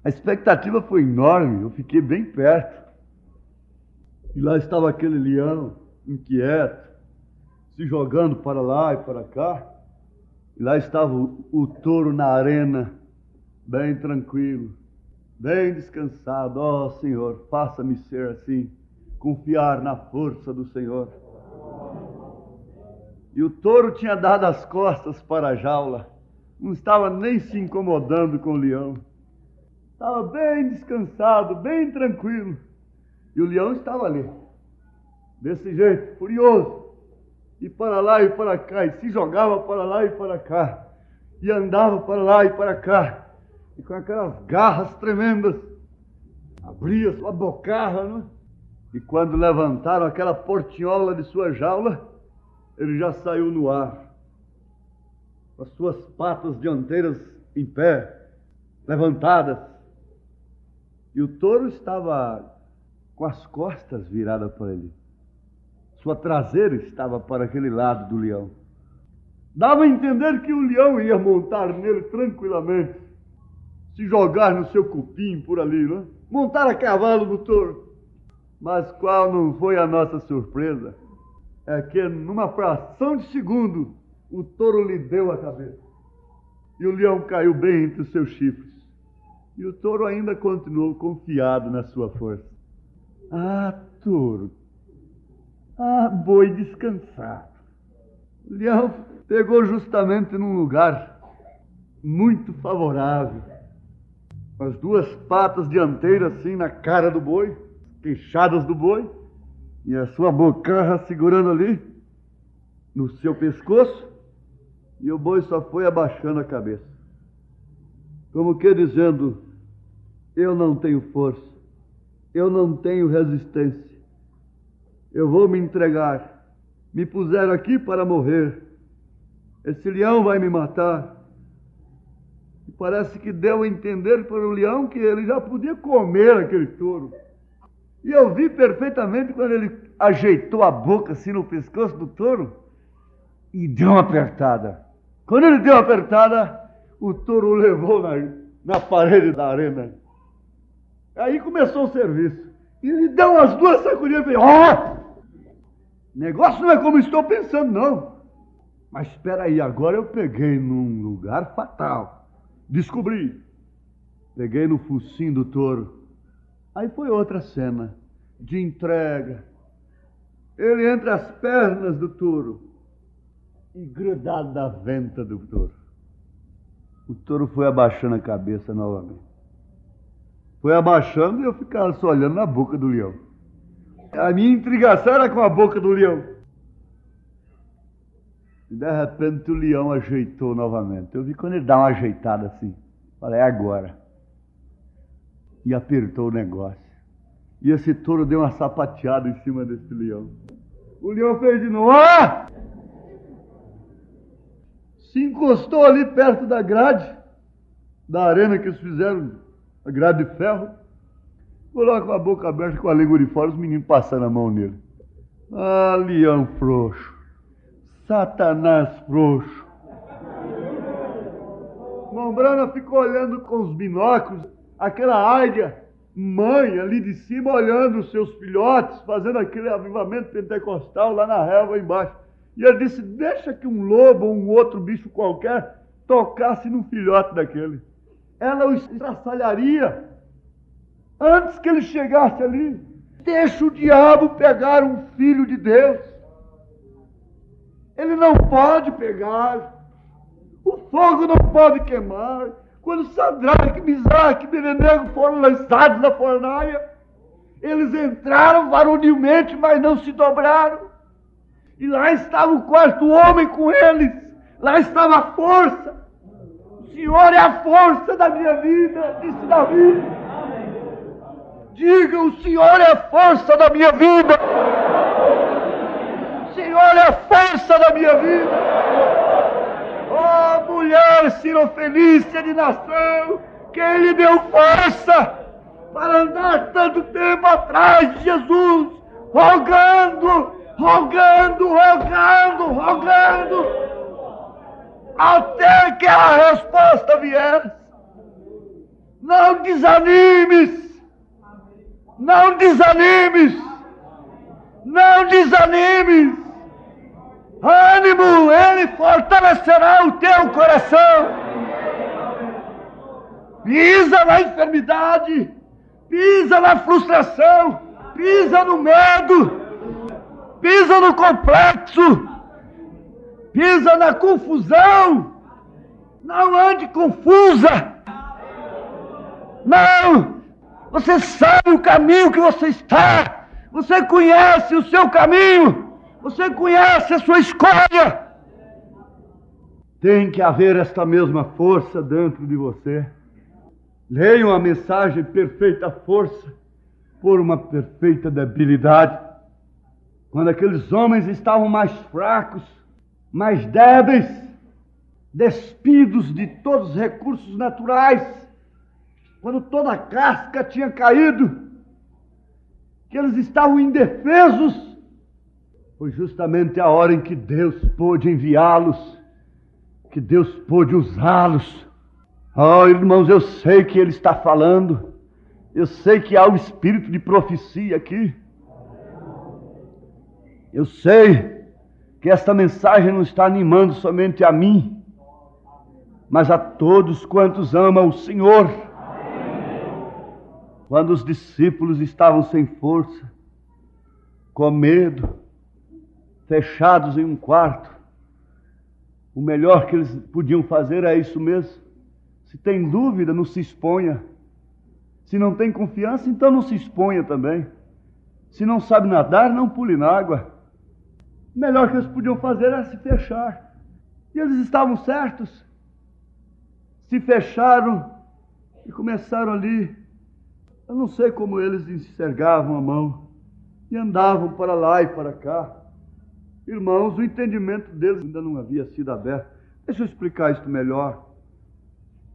A expectativa foi enorme, eu fiquei bem perto. E lá estava aquele leão, inquieto, se jogando para lá e para cá. E lá estava o touro na arena, bem tranquilo, bem descansado. Ó Senhor, faça-me ser assim, confiar na força do Senhor. E o touro tinha dado as costas para a jaula, não estava nem se incomodando com o leão. Estava bem descansado, bem tranquilo. E o leão estava ali, desse jeito, furioso. E para lá e para cá, e se jogava para lá e para cá. E andava para lá e para cá. E com aquelas garras tremendas, abria sua bocarra, né? E quando levantaram aquela portinhola de sua jaula, ele já saiu no ar, com as suas patas dianteiras em pé, levantadas. E o touro estava com as costas viradas para ele. Sua traseira estava para aquele lado do leão. Dava a entender que o leão ia montar nele tranquilamente, se jogar no seu cupim por ali, né? Montar a cavalo do touro. Mas qual não foi a nossa surpresa? É que numa fração de segundo, o touro lhe deu a cabeça. E o leão caiu bem entre os seus chifres. E o touro ainda continuou confiado na sua força. Ah, touro! Ah, boi descansado! O leão pegou justamente num lugar muito favorável. As duas patas dianteiras assim na cara do boi, queixadas do boi, e a sua bocarra segurando ali no seu pescoço, e o boi só foi abaixando a cabeça, como que dizendo: eu não tenho força, eu não tenho resistência, eu vou me entregar, me puseram aqui para morrer, esse leão vai me matar. E parece que deu a entender para o leão que ele já podia comer aquele touro. E eu vi perfeitamente quando ele ajeitou a boca assim no pescoço do touro e deu uma apertada. Quando ele deu uma apertada, o touro o levou na parede da arena. Aí começou o serviço. E ele deu umas duas sacudidas e falou: ó! Negócio não é como estou pensando, não. Mas espera aí, agora eu peguei num lugar fatal. Descobri. Peguei no focinho do touro. Aí foi outra cena de entrega. Ele entre as pernas do touro e grudado na venta do touro. O touro foi abaixando a cabeça novamente. Foi abaixando e eu ficava só olhando na boca do leão. A minha intrigação era com a boca do leão. E de repente o leão ajeitou novamente. Eu vi quando ele dá uma ajeitada assim. Falei: é agora. E apertou o negócio. E esse touro deu uma sapateada em cima desse leão. O leão fez de novo. Ah! Se encostou ali perto da grade, da arena que eles fizeram, a grade de ferro. Ficou lá com a boca aberta, com a língua de fora, os meninos passando a mão nele. Ah, leão frouxo. Satanás frouxo. Mombrana ficou olhando com os binóculos, aquela águia mãe ali de cima olhando os seus filhotes, fazendo aquele avivamento pentecostal lá na relva embaixo. E ele disse: deixa que um lobo ou um outro bicho qualquer tocasse num filhote daquele. Ela o estraçalharia antes que ele chegasse ali. Deixa o diabo pegar um filho de Deus. Ele não pode pegar. O fogo não pode queimar. Quando Sadraque, Misaque e Abednego foram lançados na fornalha, eles entraram varonilmente, mas não se dobraram. E lá estava o quarto homem com eles. Lá estava a força. O Senhor é a força da minha vida, disse Davi. Diga: o Senhor é a força da minha vida. O Senhor é a força da minha vida. Oh, mulher sirofenícia de nação, quem lhe deu força para andar tanto tempo atrás de Jesus, rogando, até que a resposta viesse. Não desanimes, não desanimes, não desanimes. Ânimo, Ele fortalecerá o teu coração. Pisa na enfermidade, pisa na frustração, pisa no medo, pisa no complexo, pisa na confusão. Não ande confusa. Não, você sabe o caminho que você está, você conhece o seu caminho, você conhece a sua escolha. Tem que haver esta mesma força dentro de você. Leiam a mensagem Perfeita Força por uma perfeita debilidade. Quando aqueles homens estavam mais fracos, mais débeis, despidos de todos os recursos naturais, quando toda a casca tinha caído, que eles estavam indefesos, foi justamente a hora em que Deus pôde enviá-los, que Deus pôde usá-los. Oh, irmãos, eu sei que Ele está falando, eu sei que há o espírito de profecia aqui, eu sei que esta mensagem não está animando somente a mim, mas a todos quantos amam o Senhor. Quando os discípulos estavam sem força, com medo, fechados em um quarto, o melhor que eles podiam fazer é isso mesmo. Se tem dúvida, não se exponha. Se não tem confiança, então não se exponha também. Se não sabe nadar, não pule na água. O melhor que eles podiam fazer era se fechar. E eles estavam certos. Se fecharam e começaram ali. Eu não sei como eles enxergavam a mão e andavam para lá e para cá. Irmãos, o entendimento deles ainda não havia sido aberto. Deixa eu explicar isso melhor.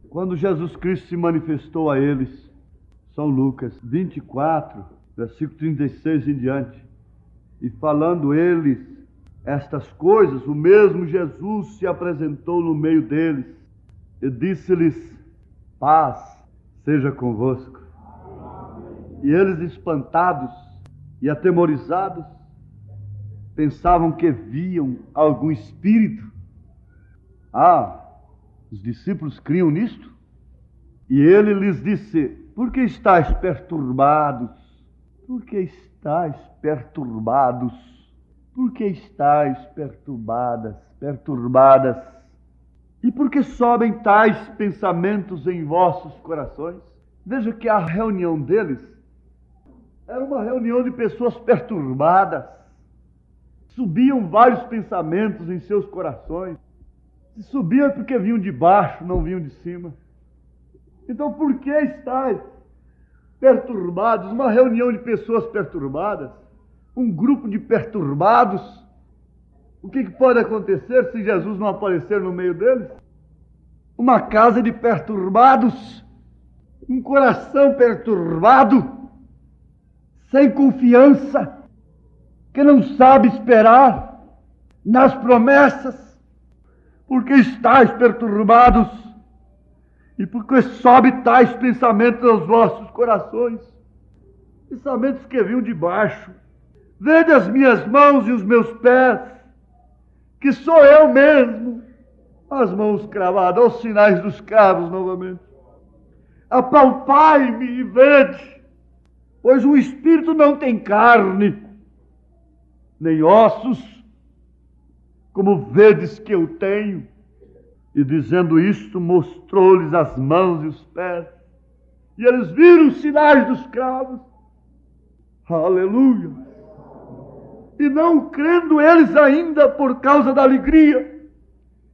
Quando Jesus Cristo se manifestou a eles, São Lucas 24, versículo 36 em diante, e falando eles estas coisas, o mesmo Jesus se apresentou no meio deles e disse-lhes: paz seja convosco. E eles, espantados e atemorizados, pensavam que viam algum espírito. Os discípulos criam nisto? E ele lhes disse: por que estáis perturbados? Por que estáis perturbados? Por que estáis perturbadas? E por que sobem tais pensamentos em vossos corações? Veja que a reunião deles era uma reunião de pessoas perturbadas. Subiam vários pensamentos em seus corações. Se subiam é porque vinham de baixo, não vinham de cima. Então, por que estáis perturbados? Uma reunião de pessoas perturbadas, um grupo de perturbados. O que pode acontecer se Jesus não aparecer no meio deles? Uma casa de perturbados, um coração perturbado, sem confiança, que não sabe esperar nas promessas. Porque estáis perturbados, e porque sobe tais pensamentos aos vossos corações, pensamentos que vinham de baixo. Vede as minhas mãos e os meus pés, que sou eu mesmo, as mãos cravadas, aos sinais dos cravos novamente. Apalpai-me e vede, pois o espírito não tem carne, nem ossos, como vedes que eu tenho. E dizendo isto, mostrou-lhes as mãos e os pés, e eles viram os sinais dos cravos. Aleluia! E não crendo eles ainda por causa da alegria,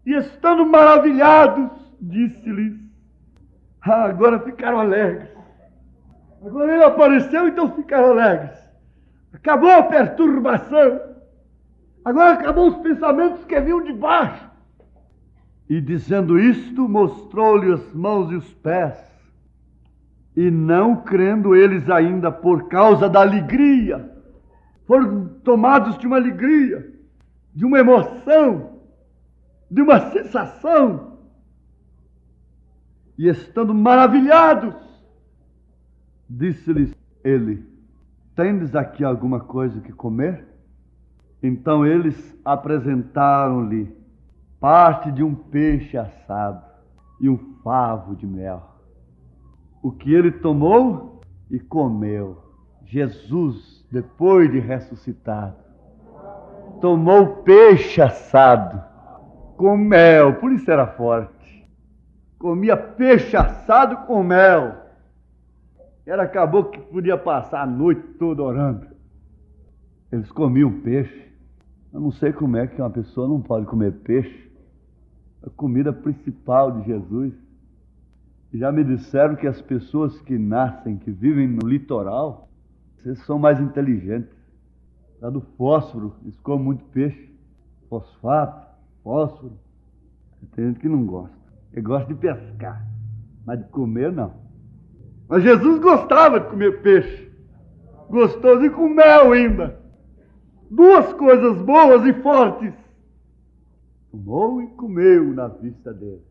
e estando maravilhados, disse-lhes: agora ficaram alegres, Agora ele apareceu, então ficaram alegres. Acabou a perturbação. Agora acabou os pensamentos que vinham de baixo. E dizendo isto, mostrou-lhe as mãos e os pés. E não crendo eles ainda por causa da alegria, foram tomados de uma alegria, de uma emoção, de uma sensação. E estando maravilhados, disse-lhes ele: tendes aqui alguma coisa que comer? Então eles apresentaram-lhe parte de um peixe assado e um favo de mel, o que ele tomou e comeu. Jesus, depois de ressuscitado, tomou peixe assado com mel, por isso era forte. Comia peixe assado com mel. Era acabou que podia passar a noite toda orando. Eles comiam peixe. Eu não sei como é que uma pessoa não pode comer peixe. A comida principal de Jesus. Já me disseram que as pessoas que nascem, que vivem no litoral, vocês são mais inteligentes. Lá do fósforo, eles comem muito peixe. Fosfato, fósforo. Tem gente que não gosta. Ele gosta de pescar, mas de comer não. Mas Jesus gostava de comer peixe. Gostoso e com mel ainda. Duas coisas boas e fortes. Tomou e comeu na vista deles.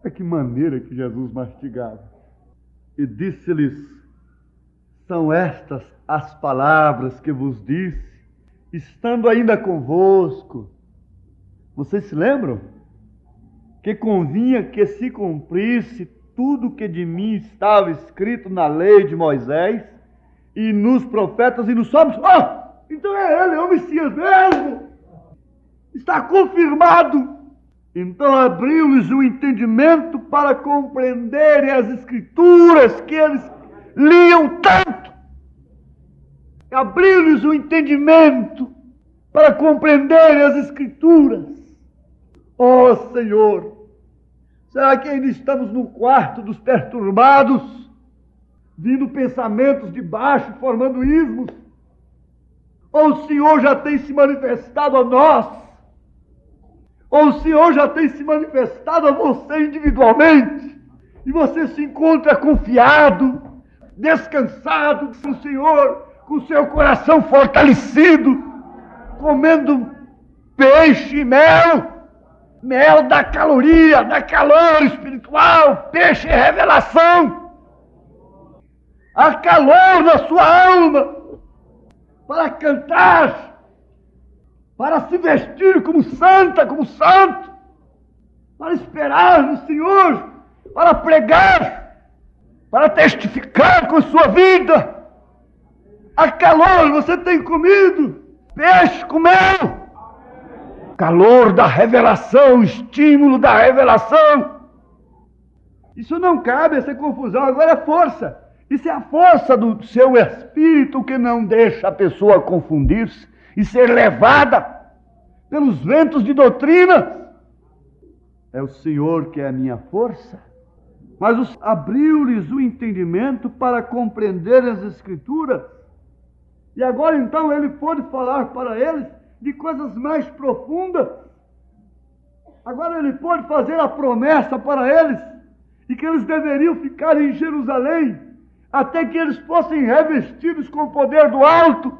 É que maneira que Jesus mastigava. E disse-lhes: são estas as palavras que vos disse, estando ainda convosco. Vocês se lembram? Que convinha que se cumprisse tudo que de mim estava escrito na lei de Moisés, e nos profetas e nos salmos. Então é ele, é o Messias mesmo. Está confirmado. Então abriu-lhes o entendimento para compreenderem as Escrituras que eles liam tanto. Abriu-lhes o entendimento para compreenderem as Escrituras. Ó Senhor, será que ainda estamos no quarto dos perturbados, vindo pensamentos de baixo, formando ismos? Ou o Senhor já tem se manifestado a nós? Ou o Senhor já tem se manifestado a você individualmente? E você se encontra confiado, descansado no Senhor, com o seu coração fortalecido, comendo peixe e mel. Mel dá caloria, dá calor espiritual. Peixe é revelação. Há calor na sua alma para cantar, para se vestir como santa, como santo, para esperar no Senhor, para pregar, para testificar com a sua vida. Há calor, você tem comido peixe com mel. Calor da revelação, estímulo da revelação. Isso não cabe, essa confusão. Agora é força. Isso é a força do seu espírito que não deixa a pessoa confundir-se e ser levada pelos ventos de doutrina. É o Senhor que é a minha força. Mas abriu-lhes o entendimento para compreender as Escrituras. E agora então ele pôde falar para eles de coisas mais profundas. Agora ele pode fazer a promessa para eles de que eles deveriam ficar em Jerusalém até que eles fossem revestidos com o poder do alto.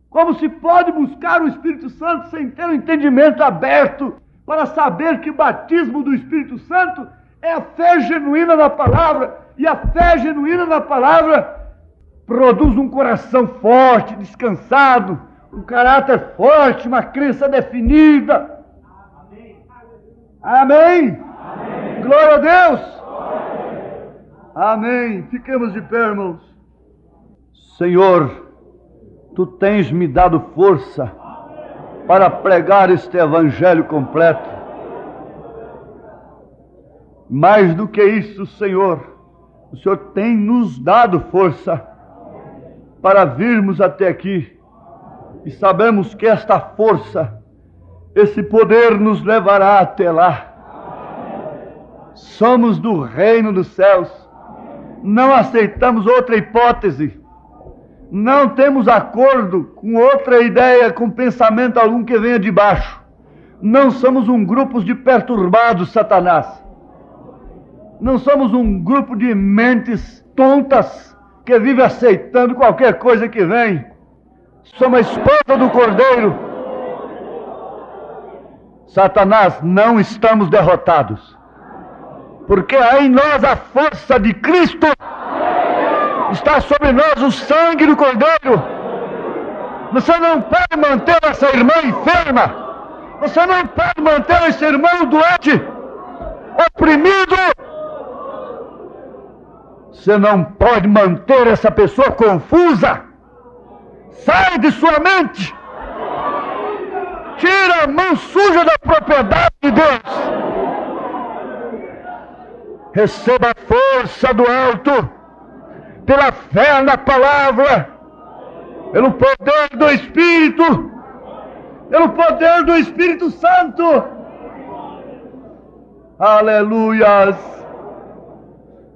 Como se pode buscar o Espírito Santo sem ter o entendimento aberto para saber que o batismo do Espírito Santo é a fé genuína na palavra, e a fé genuína na palavra produz um coração forte, descansado, um caráter forte, uma crença definida. Amém? Amém. Glória a Deus. Amém. Fiquemos de pé, irmãos. Senhor, Tu tens me dado força para pregar este evangelho completo. Mais do que isso, Senhor, o Senhor tem nos dado força para virmos até aqui. E sabemos que esta força, esse poder nos levará até lá. Somos do reino dos céus. Não aceitamos outra hipótese. Não temos acordo com outra ideia, com pensamento algum que venha de baixo. Não somos um grupo de perturbados, Satanás. Não somos um grupo de mentes tontas que vive aceitando qualquer coisa que vem. Somos a espada do Cordeiro. Satanás, não estamos derrotados, porque há em nós a força de Cristo. Está sobre nós o sangue do Cordeiro. Você não pode manter essa irmã enferma. Você não pode manter esse irmão doente, oprimido. Você não pode manter essa pessoa confusa. Sai de sua mente. Tira a mão suja da propriedade de Deus. Receba a força do alto, pela fé na palavra, pelo poder do Espírito, pelo poder do Espírito Santo. Aleluias.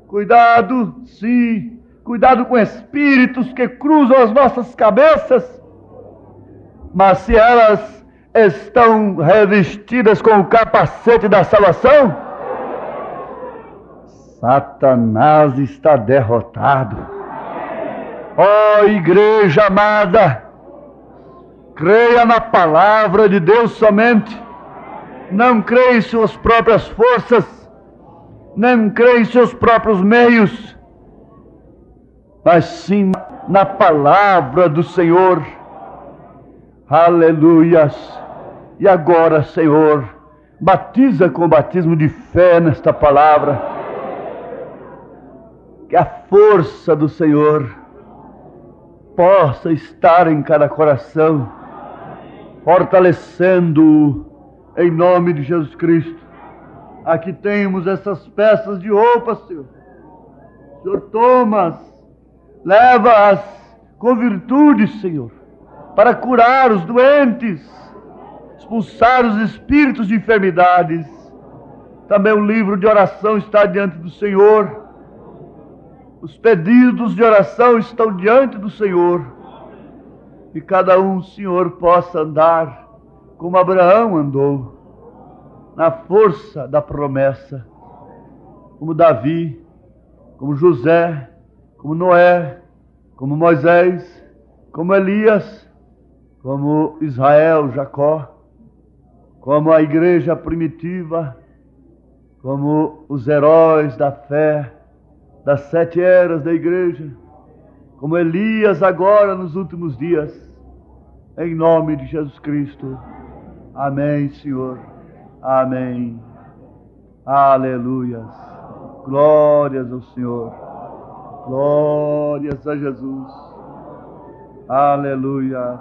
Cuidado, sim, cuidado com espíritos que cruzam as nossas cabeças, mas se elas estão revestidas com o capacete da salvação, Satanás está derrotado. Ó igreja amada, creia na palavra de Deus somente. Não creia em suas próprias forças, não creia em seus próprios meios, mas sim na palavra do Senhor. Aleluias. E agora, Senhor, batiza com o batismo de fé nesta palavra. Que a força do Senhor possa estar em cada coração, fortalecendo-o em nome de Jesus Cristo. Aqui temos essas peças de roupa, Senhor. Senhor, toma-as, leva-as com virtude, Senhor, para curar os doentes, expulsar os espíritos de enfermidades. Também o livro de oração está diante do Senhor. Os pedidos de oração estão diante do Senhor. E cada um, Senhor, possa andar como Abraão andou, na força da promessa, como Davi, como José, como Noé, como Moisés, como Elias, como Israel, Jacó, como a igreja primitiva, como os heróis da fé, das 7 eras da igreja, como Elias agora nos últimos dias, em nome de Jesus Cristo. Amém, Senhor. Amém. Aleluias. Glórias ao Senhor. Glórias a Jesus. Aleluia.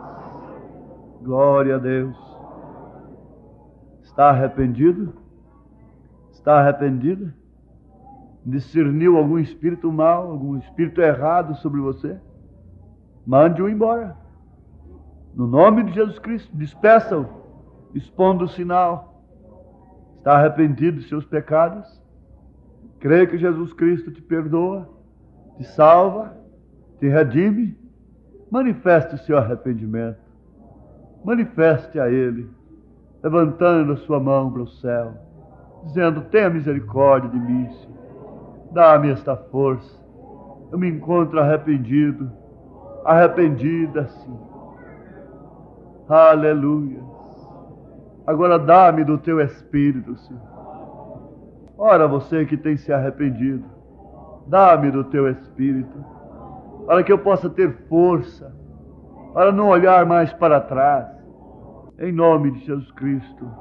Glória a Deus. Está arrependido? Está arrependida? Discerniu algum espírito mau, algum espírito errado sobre você? Mande-o embora. No nome de Jesus Cristo, despeça-o, expondo o sinal. Está arrependido de seus pecados? Crê que Jesus Cristo te perdoa, te salva, te redime? Manifeste o seu arrependimento. Manifeste a Ele, levantando a sua mão para o céu, dizendo: tenha misericórdia de mim, Senhor. Dá-me esta força. Eu me encontro arrependido, arrependida, Senhor. Aleluia. Agora dá-me do teu Espírito, Senhor. Ora, você que tem se arrependido, dá-me do teu Espírito, para que eu possa ter força, para não olhar mais para trás. Em nome de Jesus Cristo,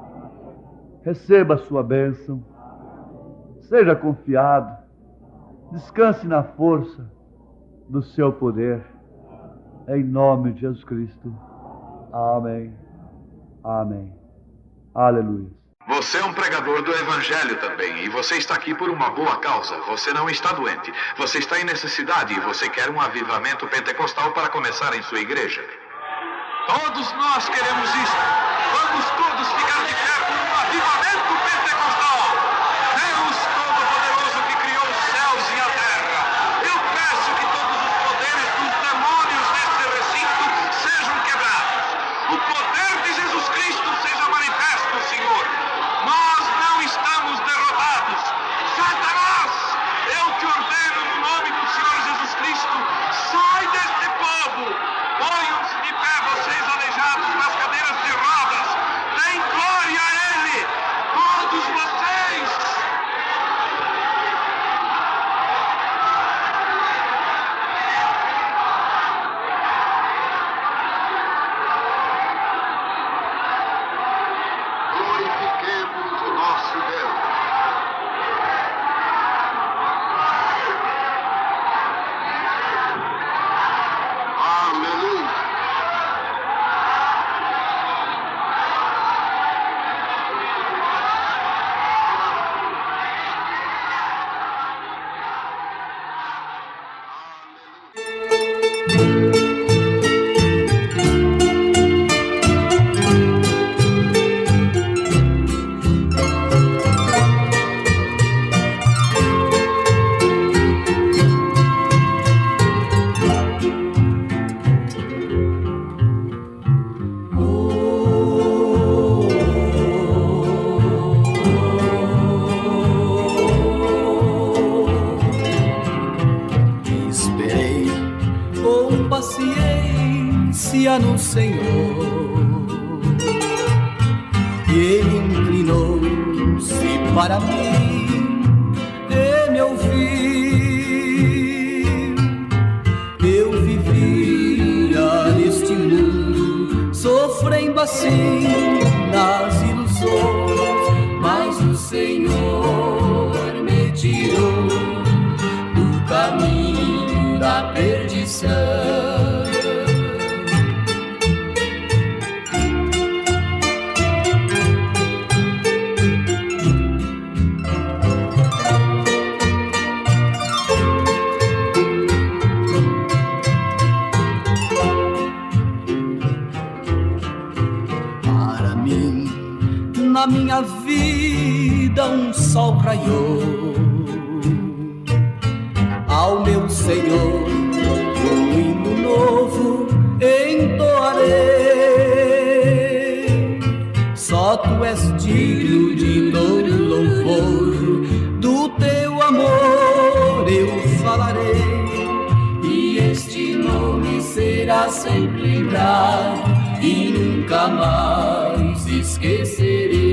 receba a sua bênção. Seja confiado. Descanse na força do seu poder. Em nome de Jesus Cristo. Amém. Amém. Aleluia. Você é um pregador do Evangelho também, e você está aqui por uma boa causa. Você não está doente. Você está em necessidade e você quer um avivamento pentecostal para começar em sua igreja. Todos nós queremos isso. Vamos todos ficar de pé por um avivamento pentecostal. Deus Todo-Poderoso que criou os céus e a terra Senhor. E ele inclinou-se para mim e me ouviu. Eu vivia neste mundo, sofrendo assim nas ilusões, mas o Senhor me tirou do caminho da perdição. Na minha vida um sol raiou, ao meu Senhor um hino novo entoarei. Só tu és digno de todo louvor, do teu amor eu falarei, e este nome será sempre lembrado e nunca mais esquecerei.